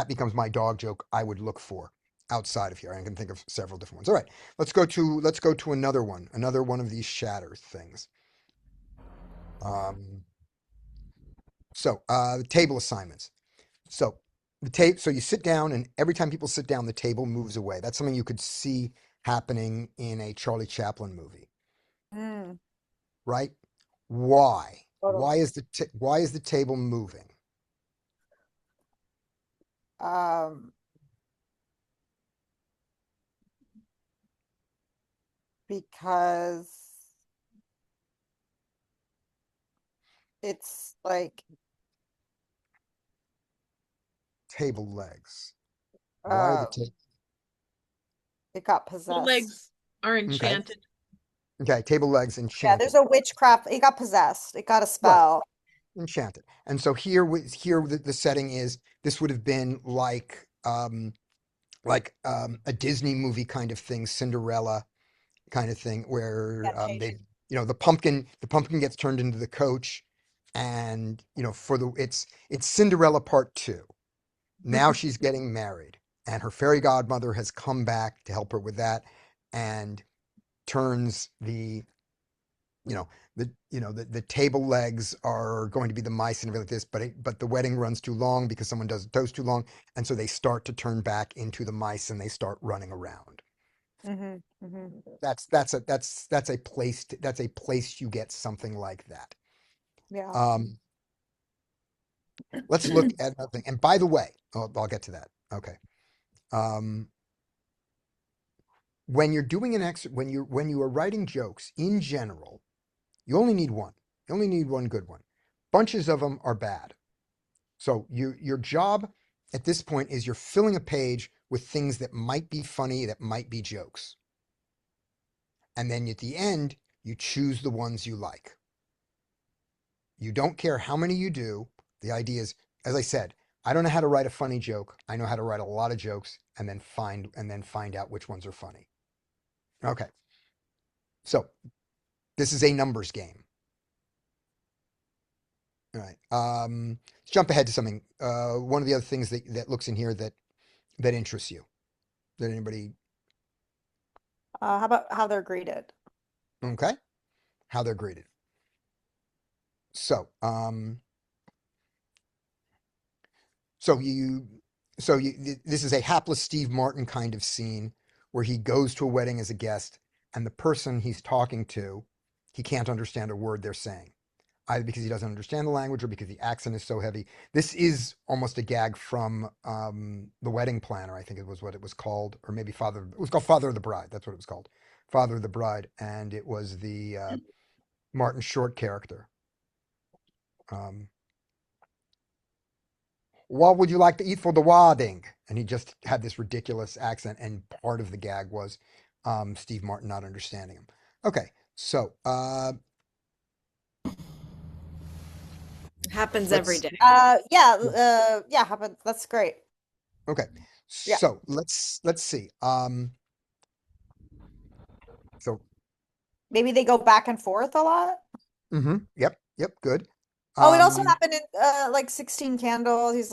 becomes my dog joke I would look for outside of here. I can think of several different ones. All right, let's go to another one of these shatter things. Table assignments. So so you sit down, and every time people sit down, the table moves away. That's something you could see happening in a Charlie Chaplin movie, Mm, right? Why? totally. Why is the table moving? Um, because it's like Table legs. Why are the uh table? it got The possessed. legs are Okay. enchanted. Okay, table legs Yeah, enchanted. there's a witchcraft. It got possessed. It got a Right, spell. enchanted. And so here the setting is this would have been like a Disney movie kind of thing, Cinderella kind of thing, where Fantasia. the pumpkin gets turned into the coach, and it's Cinderella part two. Now she's getting married, and her fairy godmother has come back to help her with that, and turns the table legs are going to be the mice and everything like this, but the wedding runs too long because someone does toast too long, and so they start to turn back into the mice and they start running around. Hmm. Hmm. That's a place you get something like that. Yeah. Um, let's look at another thing. And by the way, I'll get to that. Okay. Um, when you're doing when you are writing jokes in general, you only need one. You only need one good one. Bunches of them are bad. So your job at this point is you're filling a page with things that might be funny, that might be jokes. And then at the end, you choose the ones you like. You don't care how many you do. The idea is, as I said, I don't know how to write a funny joke. I know how to write a lot of jokes and then find out which ones are funny. Okay. So this is a numbers game. All right. Let's jump ahead to something. One of the other things that looks in here that interests you. That anybody How about how they're greeted? okay? How they're greeted. So, so you, this is a hapless Steve Martin kind of scene where he goes to a wedding as a guest, and the person he's talking to, he can't understand a word they're saying, either because he doesn't understand the language or because the accent is so heavy. This is almost a gag from The Wedding Planner, I think it was what it was called, or maybe Father. It was called Father of the Bride. That's what it was called, Father of the Bride, and it was the Martin Short character. Um, what would you like to eat for the wedding? And he just had this ridiculous accent, and part of the gag was Steve Martin not understanding him. Okay, so Happens every let's day. Yeah, but that's great. okay, Yeah. so let's see. So Maybe they go back and forth a lot. yep, good. Oh, it also Um, happened in like 16 Candles. He's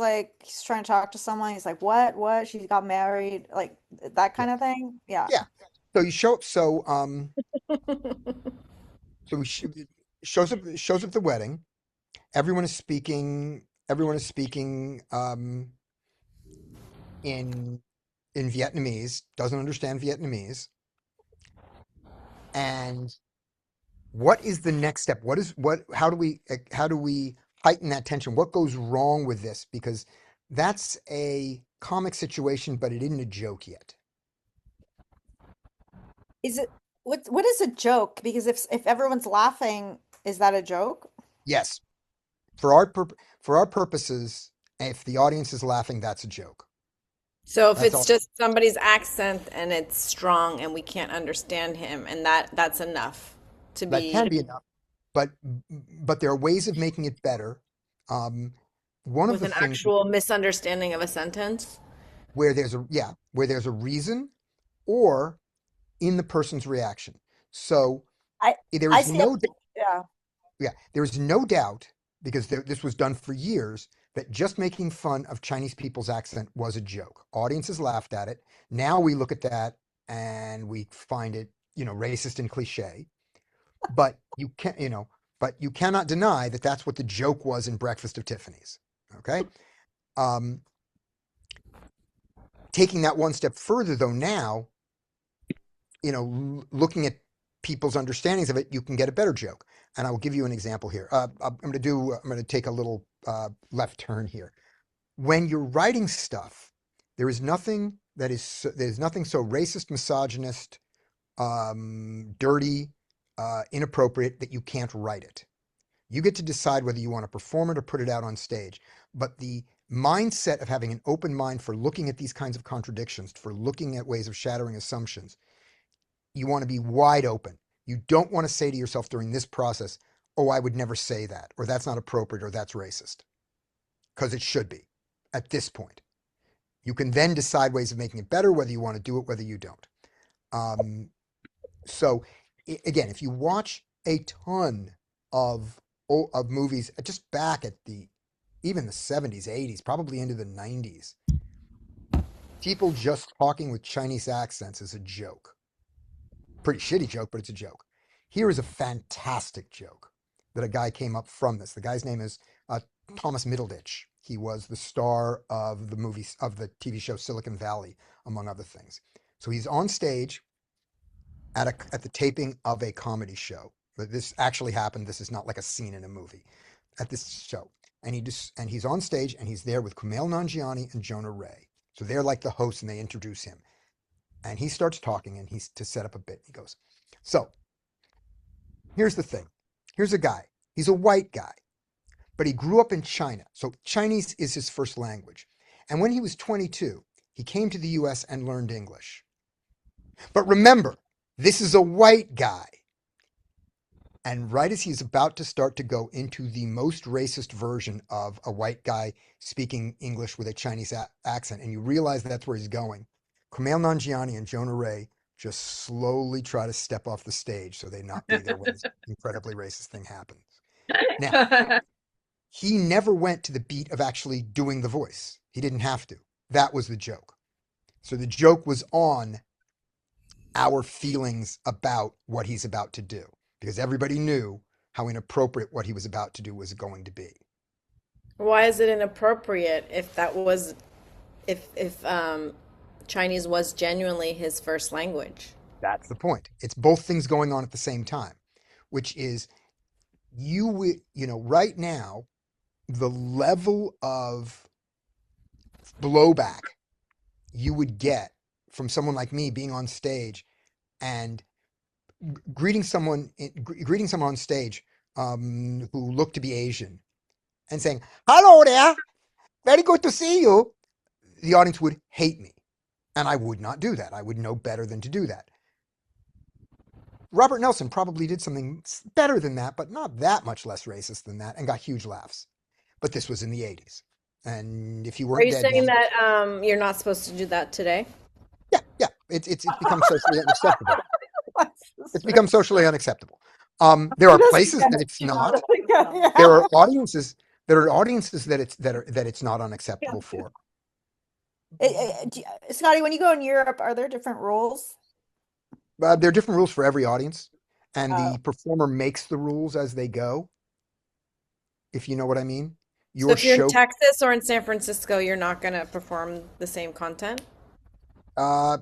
trying to talk to someone. He's like, "What? What? She got married." Like that yeah, kind of thing. Yeah. yeah. So you show up. So shows up the wedding. Everyone is speaking. Everyone is speaking in Vietnamese. Doesn't understand Vietnamese. And what is the next step? How do we heighten that tension? What goes wrong with this? Because that's a comic situation, but it isn't a joke yet. Is it what is a joke? Because if everyone's laughing, is that a joke? Yes, for our purposes, if the audience is laughing, that's a joke. So if That's it's all. just somebody's accent and it's strong and we can't understand him, and that's enough to That be can be enough, but there are ways of making it better. Um, one of with the an things actual misunderstanding of a sentence. where there's a reason or in the person's reaction. So I there I is see a no yeah. there is no doubt because this was done for years that just making fun of Chinese people's accent was a joke. Audiences laughed at it. Now we look at that and we find it, racist and cliche. But you cannot deny that that's what the joke was in Breakfast of Tiffany's. Okay. Um, Taking that one step further, though, now, looking at people's understandings of it, you can get a better joke. And I will give you an example here. I'm going to take a little left turn here. When you're writing stuff, there's nothing so racist, misogynist, dirty, inappropriate that you can't write it. You get to decide whether you want to perform it or put it out on stage. But the mindset of having an open mind for looking at these kinds of contradictions, for looking at ways of shattering assumptions, you want to be wide open. You don't want to say to yourself during this process, oh, I would never say that, or that's not appropriate, or that's racist, because it should be at this point. You can then decide ways of making it better, whether you want to do it, whether you don't. Um, so again, if you watch a ton of movies just back at even the 70s, 80s, probably into the 90s, people just talking with Chinese accents is a joke. Pretty shitty joke, but it's a joke. Here is a fantastic joke that a guy came up from this. The guy's name is Thomas Middleditch. He was the star of the TV show Silicon Valley, among other things. So he's on stage at the taping of a comedy show. But this actually happened. This is not like a scene in a movie. At this show, and he's on stage and he's there with Kumail Nanjiani and Jonah Ray. So they're like the hosts and they introduce him. And he starts talking and he's to set up a bit. He goes, so here's the thing. Here's a guy. He's a white guy, but he grew up in China. So Chinese is his first language. And when he was 22, he came to the US and learned English. But remember, this is a white guy. And right as he's about to start to go into the most racist version of a white guy speaking English with a Chinese accent, and you realize that's where he's going, Kumail Nanjiani and Jonah Ray just slowly try to step off the stage so they not be there when this incredibly racist thing happens. Now, he never went to the beat of actually doing the voice. He didn't have to. That was the joke. So the joke was on our feelings about what he's about to do, because everybody knew how inappropriate what he was about to do was going to be. Why is it inappropriate if that was if Chinese was genuinely his first language? That's the point. It's both things going on at the same time, which is right now, the level of blowback you would get from someone like me being on stage and greeting someone on stage who looked to be Asian and saying, "Hello there, very good to see you." The audience would hate me, and I would not do that. I would know better than to do that. Robert Nelson probably did something better than that, but not that much less racist than that, and got huge laughs. But this was in the 80s. And if you Are weren't you dead saying then, that you're not supposed to do that today? yeah, it's become socially unacceptable. It's become socially unacceptable. There are places that it's not. There are audiences that it's not unacceptable for. Scotty, when you go in Europe, are there different rules? There are different rules for every audience, and Oh. the performer makes the rules as they go, if you know what I mean. So Your if you're in show, Texas or in San Francisco, you're not going to perform the same content? uh,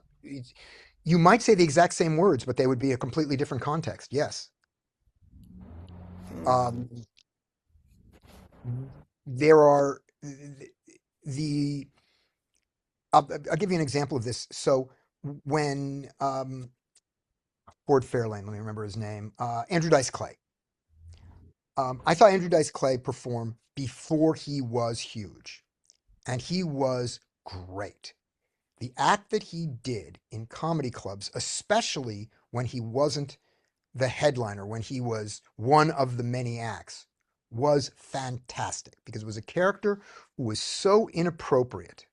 you might say the exact same words, but they would be a completely different context. Yes. Um, there are the I'll give you an example of this. So when Ford Fairlane, let me remember his name, Andrew Dice Clay. I saw Andrew Dice Clay perform before he was huge, and he was great. The act that he did in comedy clubs, especially when he wasn't the headliner, when he was one of the many acts, was fantastic because it was a character who was so inappropriate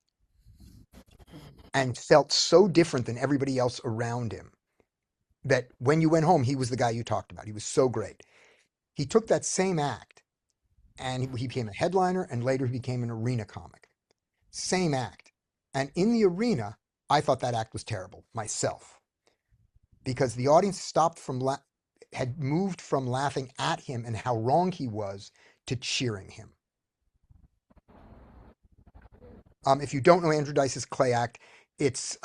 and felt so different than everybody else around him that when you went home, he was the guy you talked about. He was so great. He took that same act and he became a headliner, and later he became an arena comic. Same act. And in the arena, I thought that act was terrible myself because the audience had moved from laughing at him and how wrong he was to cheering him. If you don't know Andrew Dice's Clay act, it's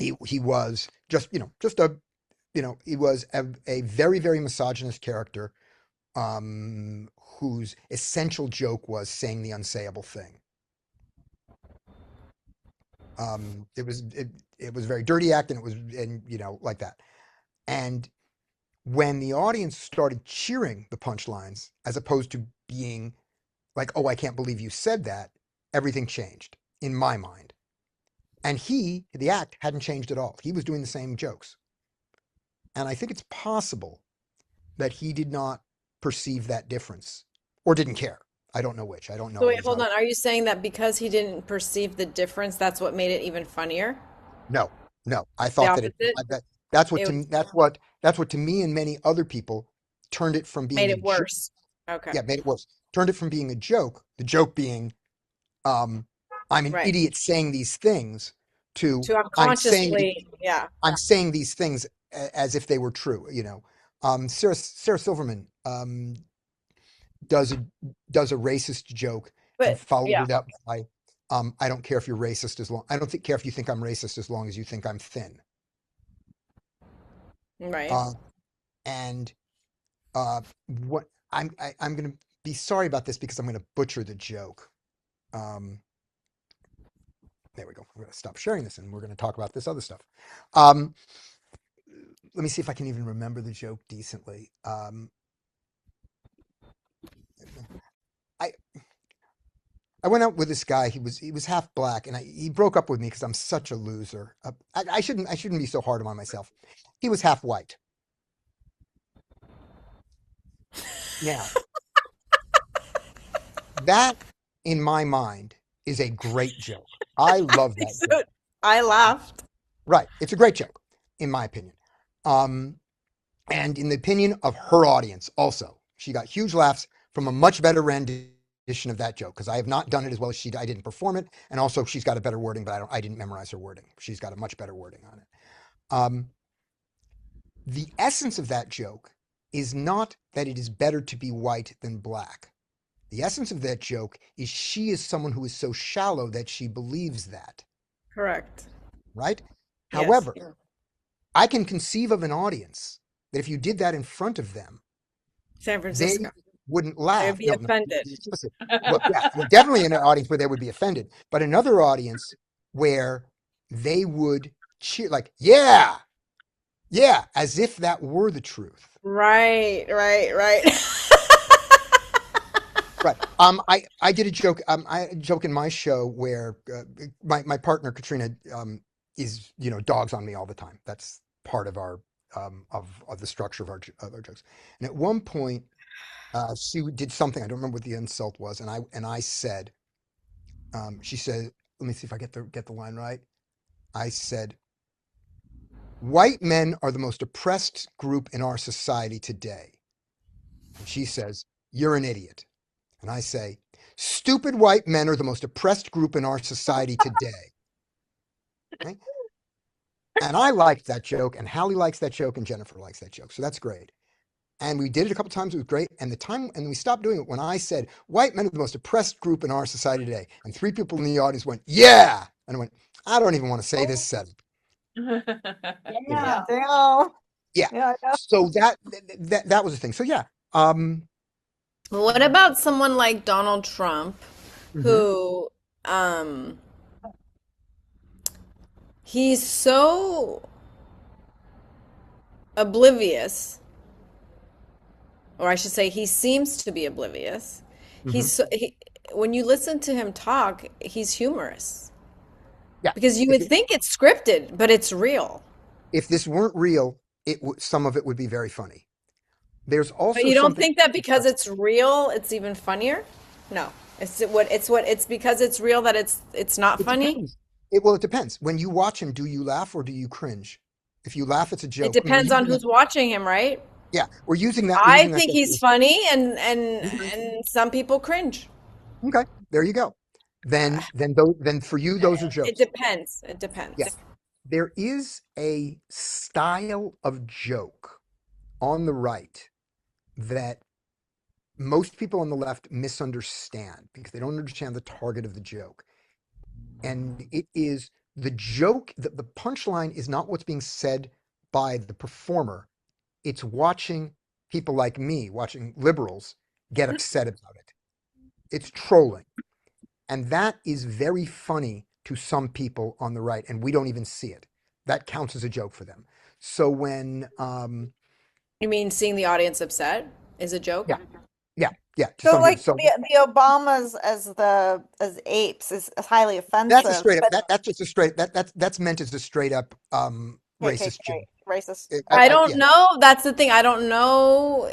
he was he was a very, very misogynist character whose essential joke was saying the unsayable thing. It was a very dirty act, and it was like that. And when the audience started cheering the punchlines, as opposed to being like, "Oh, I can't believe you said that," everything changed in my mind. And the act hadn't changed at all. He was doing the same jokes. And I think it's possible that he did not perceive that difference or didn't care. I don't know which. I don't know. So I wait, was hold not. on. Are you saying that because he didn't perceive the difference, that's what made it even funnier? No, no. I The thought that opposite? that's what It to me, that's what to me and many other people turned it from being made a it joke. worse. Okay. Yeah, made it worse. Turned it from being a joke, the joke being um, I'm an Right. idiot saying these things, to To unconsciously, yeah. I'm saying these things as if they were true. Sarah Silverman does a racist joke and But followed yeah, it up by I don't care if you're racist as long care if you think I'm racist as long as you think I'm thin. right. Uh, and what I'm going to be sorry about this because I'm going to butcher the joke. Um, there we go. I'm going to stop sharing this and we're going to talk about this other stuff. Um, let me see if I can even remember the joke decently. I I went out with this guy. He was half black, and he broke up with me because I'm such a loser. I shouldn't be so hard on myself. He was half white. Now that, in my mind, is a great joke. I love that So joke. I laughed. Right, it's a great joke, in my opinion. Um, and in the opinion of her audience, also, she got huge laughs from a much better rendition of that joke because I have not done it as well as she did. I didn't perform it, and also she's got a better wording, but I didn't memorize her wording. She's got a much better wording on it. The essence of that joke is not that it is better to be white than black. The essence of that joke is she is someone who is so shallow that she believes that, Correct. right? Yes. However, I can conceive of an audience that if you did that in front of them, San they Francisco. wouldn't They laugh. would be No, no, offended. listen. Well, yeah, definitely in an audience where they would be offended, but another audience where they would cheer, like, yeah, yeah, as if that were the truth. Right, right, right. Right. I did a joke. I joke in my show where my partner Katrina is dogs on me all the time. That's part of our of the structure of our jokes. And at one point, she did something. I don't remember what the insult was, and I said, she said, let me see if I get the line right. I said, white men are the most oppressed group in our society today. And she says, you're an idiot. And I say, stupid white men are the most oppressed group in our society today. Okay? And I liked that joke, and Hallie likes that joke, and Jennifer likes that joke. So that's great. And we did it a couple times. It was great. And we stopped doing it when I said, white men are the most oppressed group in our society today. And 3 people in the audience went, yeah. And I went, I don't even want to say this 7. Yeah, they all. Yeah. Yeah, yeah. So that was the thing. So yeah. What about someone like Donald Trump, Mhm. who he's so oblivious, or I should say he seems to be oblivious. When you listen to him talk, he's humorous. Yeah. Because you would think it's scripted, but it's real. If this weren't real, some of it would be very funny. There's also But you don't something. think that because it's real, it's even funnier? No. It's because it's real that it's not It funny. depends. It depends. When you watch him, do you laugh or do you cringe? If you laugh, it's a It joke. I mean, depends on who's watching him, right? we're using that. We're I using that think he's definition. funny and Mhm. and some people cringe. Okay, there you go. Then for you, those are It jokes. depends. It Yeah, depends. there is a style of joke on the right that most people on the left misunderstand because they don't understand the target of the joke. And it is the joke, the punchline is not what's being said by the performer. It's watching people like me, watching liberals get upset about it. It's trolling. And that is very funny to some people on the right, and we don't even see it. That counts as a joke for them. So when, You mean seeing the audience upset is a joke? yeah, yeah, to So some people. like So the Obamas as apes is highly that's a offensive, straight up, but that's just a straight, that's meant as a straight up KKK racist joke. racist. I don't Yeah, know. That's the thing. I don't know.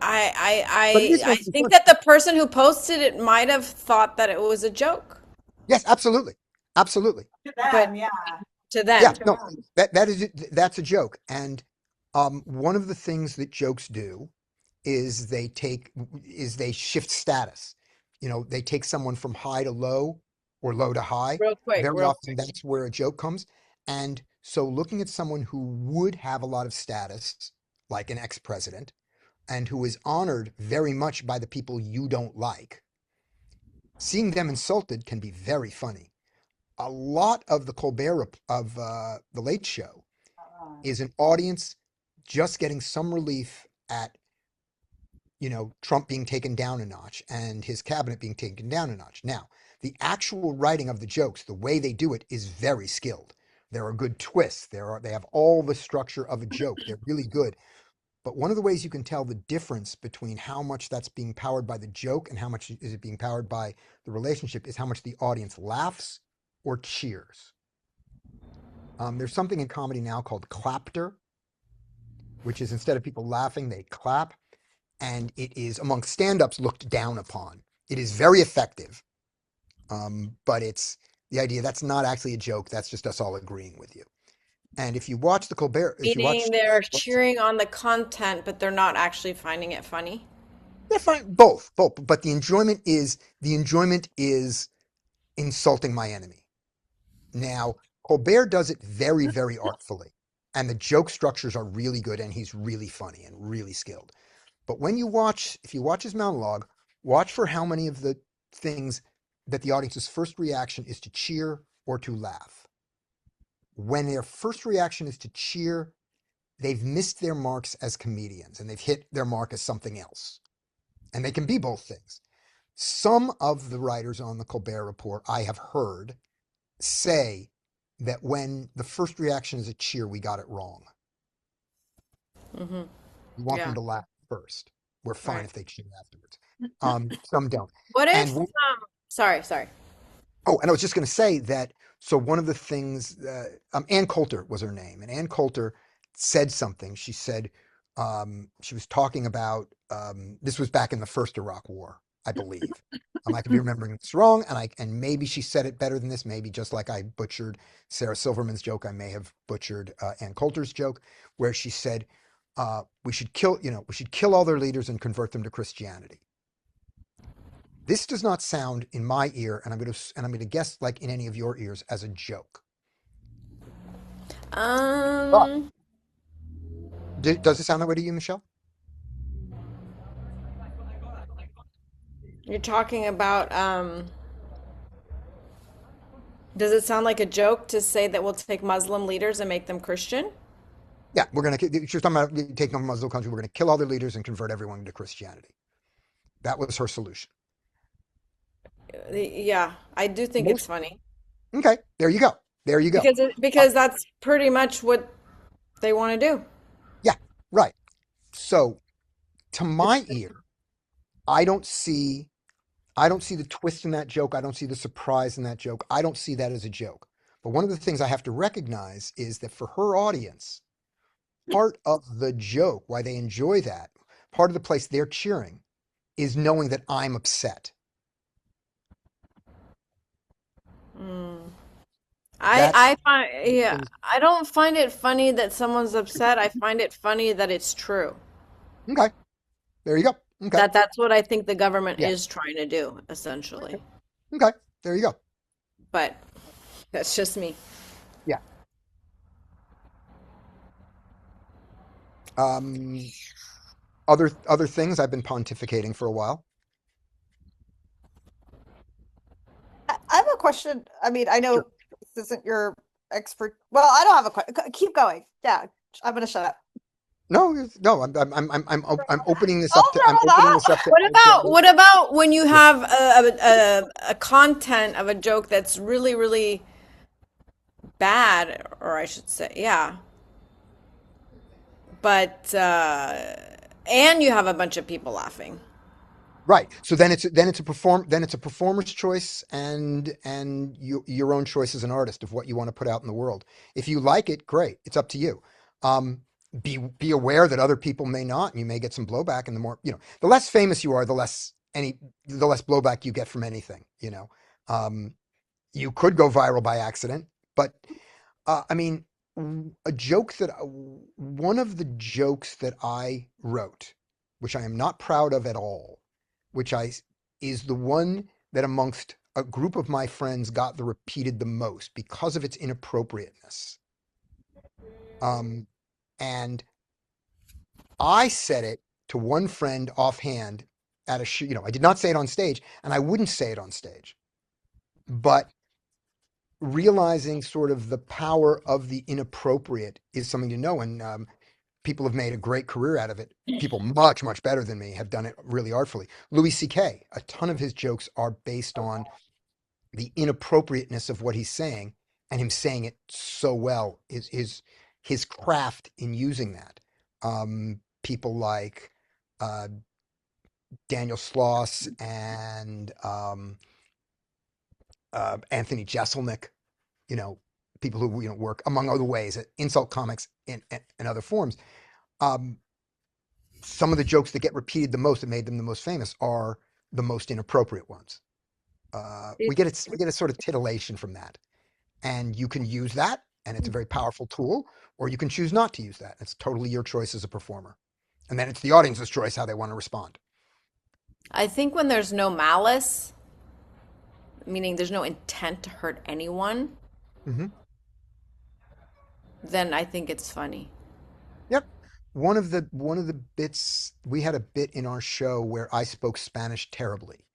I but it is I supposed to be think funny. that the person who posted it might have thought that it was a joke, Yes, absolutely. Absolutely. To but them, yeah. to Yeah, them. no, that's a joke. And one of the things that jokes do is they shift status. They take someone from high to low or low to high. Real quick, Very real often that's where a joke comes. And so looking at someone who would have a lot of status, like an ex-president, and who is honored very much by the people you don't like, seeing them insulted can be very funny. A lot of the the Late Show is an audience just getting some relief at Trump being taken down a notch and his cabinet being taken down a notch. Now, the actual writing of the jokes, the way they do it, is very skilled. There are good twists. They have all the structure of a joke. They're really good. But one of the ways you can tell the difference between how much that's being powered by the joke and how much is it being powered by the relationship is how much the audience laughs or cheers. There's something in comedy now called clapter, which is instead of people laughing, they clap. And it is among stand-ups looked down upon. It is very effective. But it's the idea that's not actually a joke. That's just us all agreeing with you. And if you watch the Colbert, if you watch, Meaning they're cheering on the content, but they're not actually finding it funny. Yeah, fine. Both. But the enjoyment is insulting my enemy. Now, Colbert does it very, very artfully, and the joke structures are really good, and he's really funny and really skilled. But if you watch his monologue, watch for how many of the things that the audience's first reaction is to cheer or to laugh. When their first reaction is to cheer, they've missed their marks as comedians and they've hit their mark as something else. And they can be both things. Some of the writers on the Colbert Report I have heard say that when the first reaction is a cheer, we got it wrong. Mm-hmm. We want them Yeah. to laugh first. We're fine Right. if they cheer afterwards. Some don't. What And if, sorry. Oh, and I was just going to say that. So one of the things, Ann Coulter was her name, and Ann Coulter said something. She said she was talking about this was back in the first Iraq War, I believe. I could be remembering this wrong, and maybe she said it better than this. Maybe just like I butchered Sarah Silverman's joke, I may have butchered Ann Coulter's joke, where she said we should kill all their leaders and convert them to Christianity. This does not sound in my ear, and I'm going to guess like in any of your ears as a joke. But Um, does it sound that way to you, Michelle? you're talking about, does it sound like a joke to say that we'll take Muslim leaders and make them Christian? Yeah, she was talking about taking over a Muslim country. We're going to kill all their leaders and convert everyone to Christianity. That was her solution. Yeah, I do think it's Most funny Okay, there you go. There you go. because that's pretty much what they want to do. Yeah, right. So to my ear, I don't see I don't see the twist in that joke. I don't see the surprise in that joke. I don't see that as a joke. But one of the things I have to recognize is that for her audience, part of the joke, why they enjoy that, part of the place they're cheering is knowing that I'm upset. Mm. That's I find, yeah, things. I don't find it funny that someone's upset. I find it funny that it's true. Okay, there you go. Okay, That's what I think the government yeah. is trying to do, essentially. Okay, there you go. But that's just me. Yeah. Um, other things I've been pontificating for a while. I have a question. I mean, I Sure. know this isn't your expert. Well, I don't have a question. Keep going. Yeah, I'm gonna shut up. No, no, I'm opening this up Oh, to no, What about when you have a content of a joke that's really, really bad, or I should say, yeah, but and you have a bunch of people laughing. Right. So then it's a performer's choice and your own choice as an artist of what you want to put out in the world. If you like it, great. It's up to you. Be aware that other people may not, and you may get some blowback. And the less famous you are, the less blowback you get from anything. You could go viral by accident, but I mean, one of the jokes that I wrote, which I am not proud of at all, which is the one that amongst a group of my friends got the repeated the most because of its inappropriateness. And I said it to one friend offhand at a show. I did not say it on stage, and I wouldn't say it on stage, but realizing sort of the power of the inappropriate is something to know. And people have made a great career out of it. People much, much better than me have done it really artfully. Louis C.K., a ton of his jokes are based on the inappropriateness of what he's saying and him saying it so well, his craft in using that. People like Daniel Sloss and Anthony Jeselnik, you know, people who work among other ways at insult comics in other forms. Um, some of the jokes that get repeated the most that made them the most famous are the most inappropriate ones. We get a sort of titillation from that, and you can use that, and it's a very powerful tool, or you can choose not to use that. It's totally your choice as a performer, and then it's the audience's choice how they want to respond. I think when there's no malice, meaning there's no intent to hurt anyone, Hmm. then I think it's funny. Yep. One of the bits, we had a bit in our show where I spoke Spanish terribly.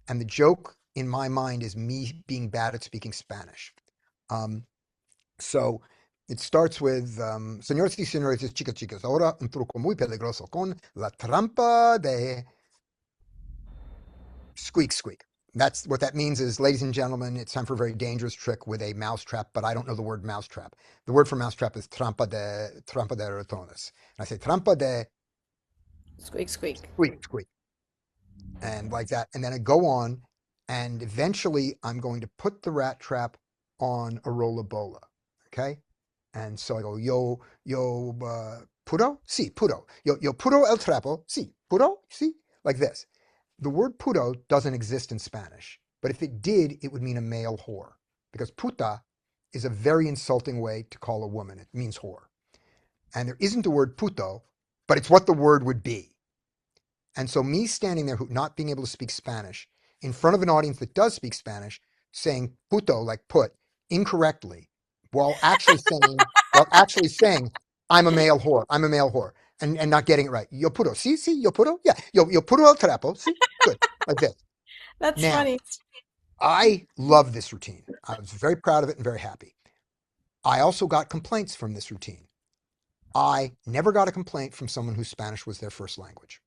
And the joke in my mind is me being bad at speaking Spanish. Um, so it starts with, señores y señoritas, chicas, chicas, ahora un truco muy peligroso con la trampa de squeak, squeak. That's what that means is, ladies and gentlemen, it's time for a very dangerous trick with a mousetrap, but I don't know the word mousetrap. The word for mousetrap is trampa de ratones. And I say trampa de Squeak, squeak. squeak, squeak. And like that. And then I go on, and eventually I'm going to put the rat trap on a rolla bola. Okay. And so I go, puro? Sí, puro. Yo puro el trapo. Sí, puro? Sí, like this. The word puro doesn't exist in Spanish, but if it did, it would mean a male whore, because puta is a very insulting way to call a woman. It means whore. And there isn't a word puto, but it's what the word would be. And so me standing there, not being able to speak Spanish, in front of an audience that does speak Spanish, saying puto, like put, incorrectly, while actually saying, I'm a male whore, I'm a male whore, and not getting it right. Yo puro, sí, sí, yo puro, yeah, yo puro el trapo, sí, good, like this. That's Now, funny. I love this routine. I was very proud of it and very happy. I also got complaints from this routine. I never got a complaint from someone whose Spanish was their first language.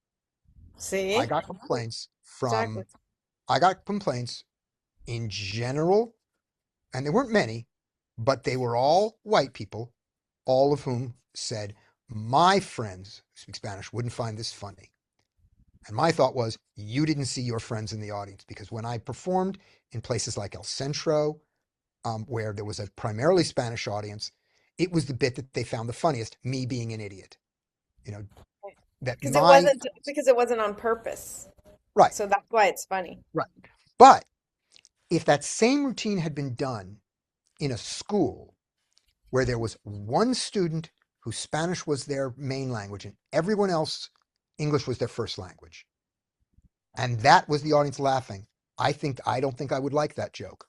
I See? got complaints Exactly. from I got complaints in general, and there weren't many, but they were all white people, all of whom said, my friends who speak Spanish wouldn't find this funny. And my thought was, you didn't see your friends in the audience, because when I performed in places like El Centro, where there was a primarily Spanish audience, it was the bit that they found the funniest, me being an idiot. You know, that my, Because it wasn't on purpose. right, So that's why it's funny. right. But if that same routine had been done in a school where there was one student whose Spanish was their main language and everyone else English was their first language, and that was the audience laughing, I don't think I would like that joke.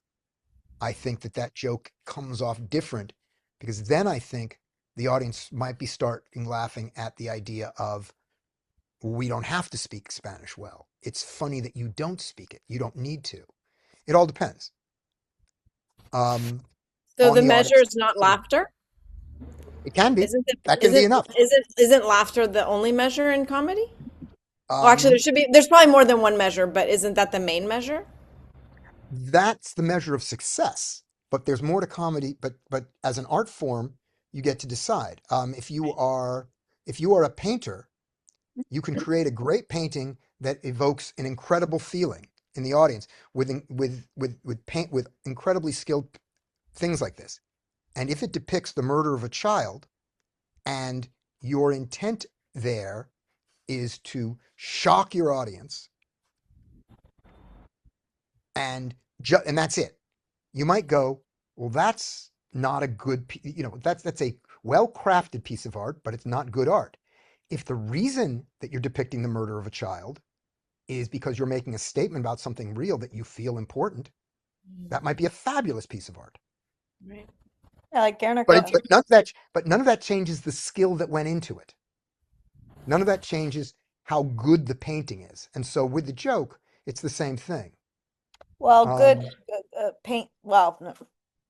I think that that joke comes off different, because then I think the audience might be starting laughing at the idea of, we don't have to speak Spanish well. It's funny that you don't speak it. You don't need to. It all depends So on the the measure audience. is not laughter? It can be. Isn't it, That can be enough. isn't laughter the only measure in comedy? Well, actually, Um, there's probably more than one measure, but isn't that the main measure? that's the measure of success. But there's more to comedy. But as an art form, you get to decide. If you are a painter, you can create a great painting that evokes an incredible feeling in the audience with incredibly skilled things like this. And if it depicts the murder of a child, and your intent there is to shock your audience, and that's it. You might go, well, that's not a good, that's a well-crafted piece of art, but it's not good art. If the reason that you're depicting the murder of a child is because you're making a statement about something real that you feel important, that might be a fabulous piece of art. Right. Yeah, like But Guernica. none of that changes the skill that went into it. None of that changes how good the painting is. And so with the joke, it's the same thing. Well, good Um, paint. Well, no,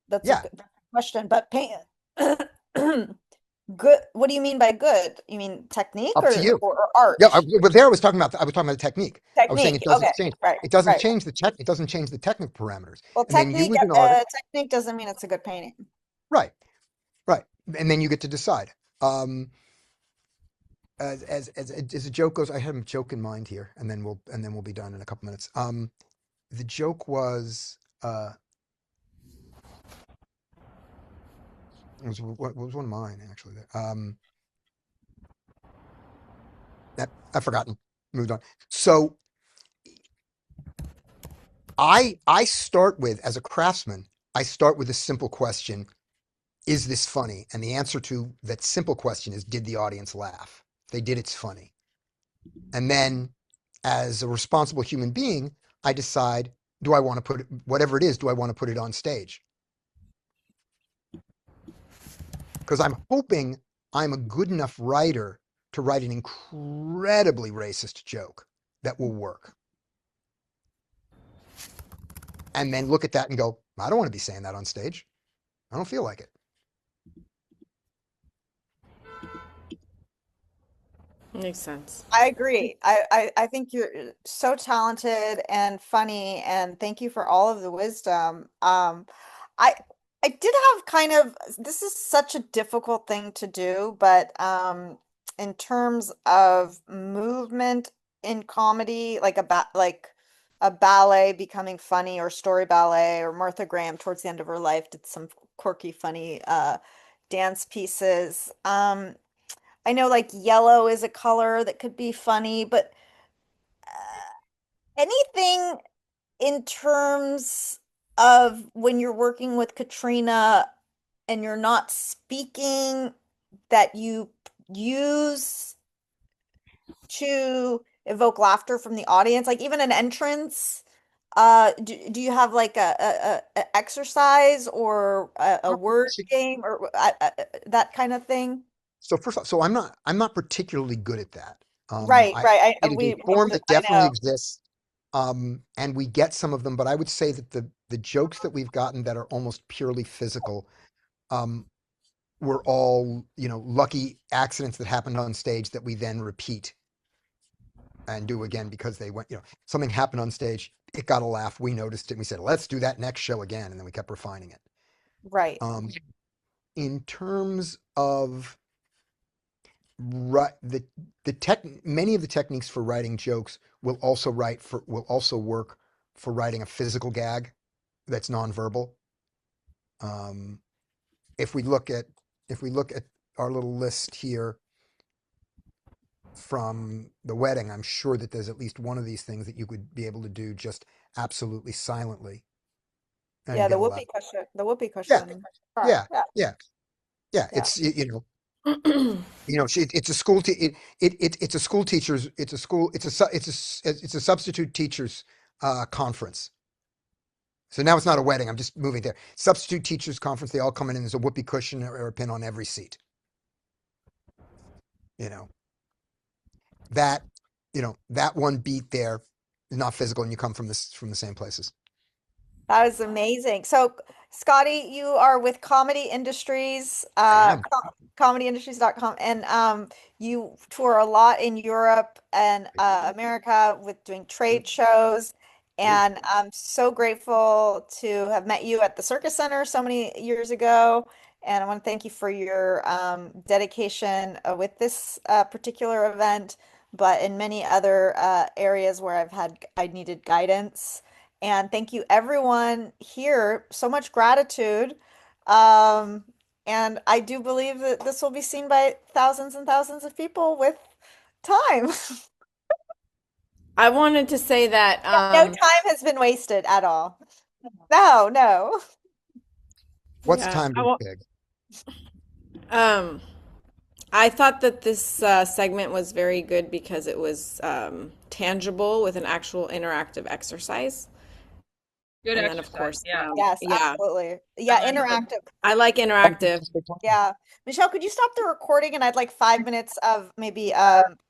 that's a yeah, good question, but paint. Good. What do you mean by good? You mean technique up to you. or Yeah, art? but there I was talking about the technique. I was saying Technique. it doesn't Okay. change. Right. It doesn't Right. change it doesn't change the technical parameters. Well, And then you as an artist, technique doesn't mean it's a good painting. right, right. And then you get to decide. As a joke goes, I have a joke in mind here, and then we'll be done in a couple minutes. The joke was what was one of mine actually. That I've forgotten. Moved on. So I start with, as a craftsman, I start with a simple question: is this funny? And the answer to that simple question is, did the audience laugh? If they did, it's funny. And then as a responsible human being, I decide, do I want to put it, whatever it is, do I want to put it on stage? Because I'm hoping I'm a good enough writer to write an incredibly racist joke that will work. And then look at that and go, I don't want to be saying that on stage. I don't feel like it. Makes sense. I agree. I think you're so talented and funny, and thank you for all of the wisdom. I I did have kind of, this is such a difficult thing to do, but in terms of movement in comedy, like like a ballet becoming funny, or story ballet, or Martha Graham towards the end of her life did some quirky, funny dance pieces. I know like yellow is a color that could be funny, but anything in terms of when you're working with Katrina and you're not speaking, that you use to evoke laughter from the audience, like even an entrance. Do you have like a exercise or a Not word partic- game, or that kind of thing? So first of all, so I'm not particularly good at that. Right, right. It is a form that I definitely know. exists. And we get some of them, but I would say that the jokes that we've gotten that are almost purely physical, um, were all, lucky accidents that happened on stage that we then repeat and do again because they went, something happened on stage, it got a laugh, we noticed it, and we said, let's do that next show again, and then we kept refining it. Right. In terms of the tech, many of the techniques for writing jokes will also work for writing a physical gag that's nonverbal. Um, if we look at our little list here from the wedding, I'm sure that there's at least one of these things that you could be able to do just absolutely silently and Yeah, the get a laugh. whoopee cushion. The whoopee Yeah, cushion. Part. yeah, Yeah, yeah, yeah. yeah. It's a school. It's a school teachers. It's a school. It's a substitute teachers conference. So now it's not a wedding. I'm just moving there. Substitute teachers conference. They all come in and there's a whoopee cushion or a pin on every seat. You know that. That one beat there is not physical, and you come from the same places. That was amazing. So, Scotty, you are with Comedy Industries, I am. comedyindustries.com, and you tour a lot in Europe and America with doing trade shows. Do. And I'm so grateful to have met you at the Circus Center so many years ago. And I want to thank you for your dedication with this particular event, but in many other areas where I needed guidance. And thank you, everyone here. So much gratitude. Um, and I do believe that this will be seen by thousands and thousands of people with time. I wanted to say that No time has been wasted at all. No, no. What's yeah, time to be big? um I thought that this segment was very good because it was tangible with an actual interactive exercise. Good And then, of exercise. course, Yeah. Yes, yeah, absolutely. I Yeah, like it. interactive. I like interactive. Yeah. Michelle, could you stop the recording, and I'd like 5 minutes of maybe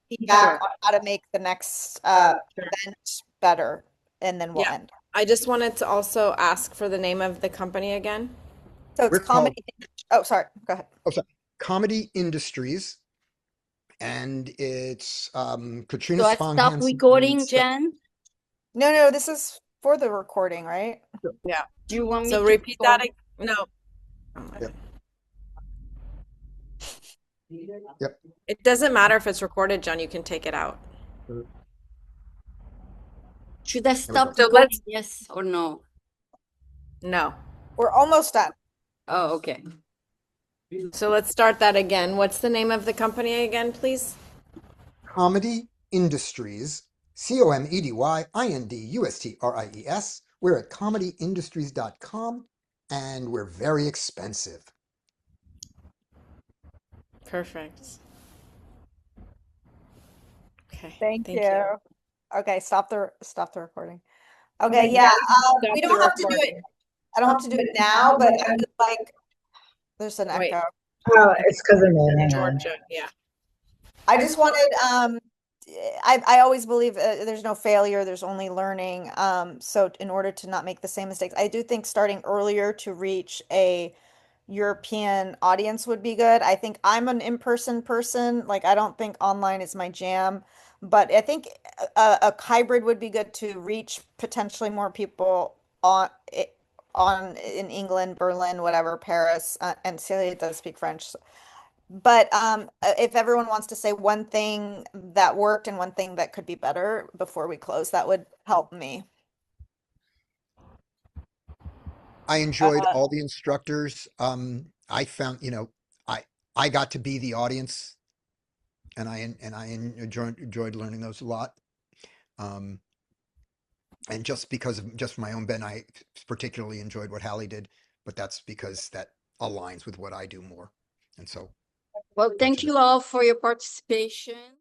feedback Sure. on how to make the next event better, and then we'll Yeah. end. I just wanted to also ask for the name of the company again. So it's We're called comedy. Oh, sorry. Go ahead. sorry, Comedy Industries, and it's Katrina So I stop Spong-Hansen and recording, Scott. Jen. No, no, this is for the recording, right? Yeah. Do you want me So to repeat go? that. No. Oh my Yep, God. yep. It doesn't matter if it's recorded, John. You can take it out. Should I There we go. stop So recording? let's, Yes or no? no. We're almost done. Oh, okay. So let's start that again. What's the name of the company again, please? Comedy Industries, COMEDYINDUSTRIES. We're at comedyindustries.com, and we're very expensive. Perfect. Okay. Thank Thank you. you. Okay, stop the recording. Okay, yeah, we don't have to do it. I don't have to do it now, but I would like, there's an Wait. echo. Oh, it's because of me. Hang on. Georgia, yeah. I just wanted, I always believe there's no failure, there's only learning. So in order to not make the same mistakes, I do think starting earlier to reach a European audience would be good. I think I'm an in-person person. Like, I don't think online is my jam, but I think a hybrid would be good to reach potentially more people on in England, Berlin, whatever, Paris, and Celia does speak French. But if everyone wants to say one thing that worked and one thing that could be better before we close, that would help me. I enjoyed all the instructors. I found, I got to be the audience, and I enjoyed learning those a lot. Um, and just because of just my own ben, I particularly enjoyed what Hallie did, but that's because that aligns with what I do more. And so, Well, thank you all for your participation.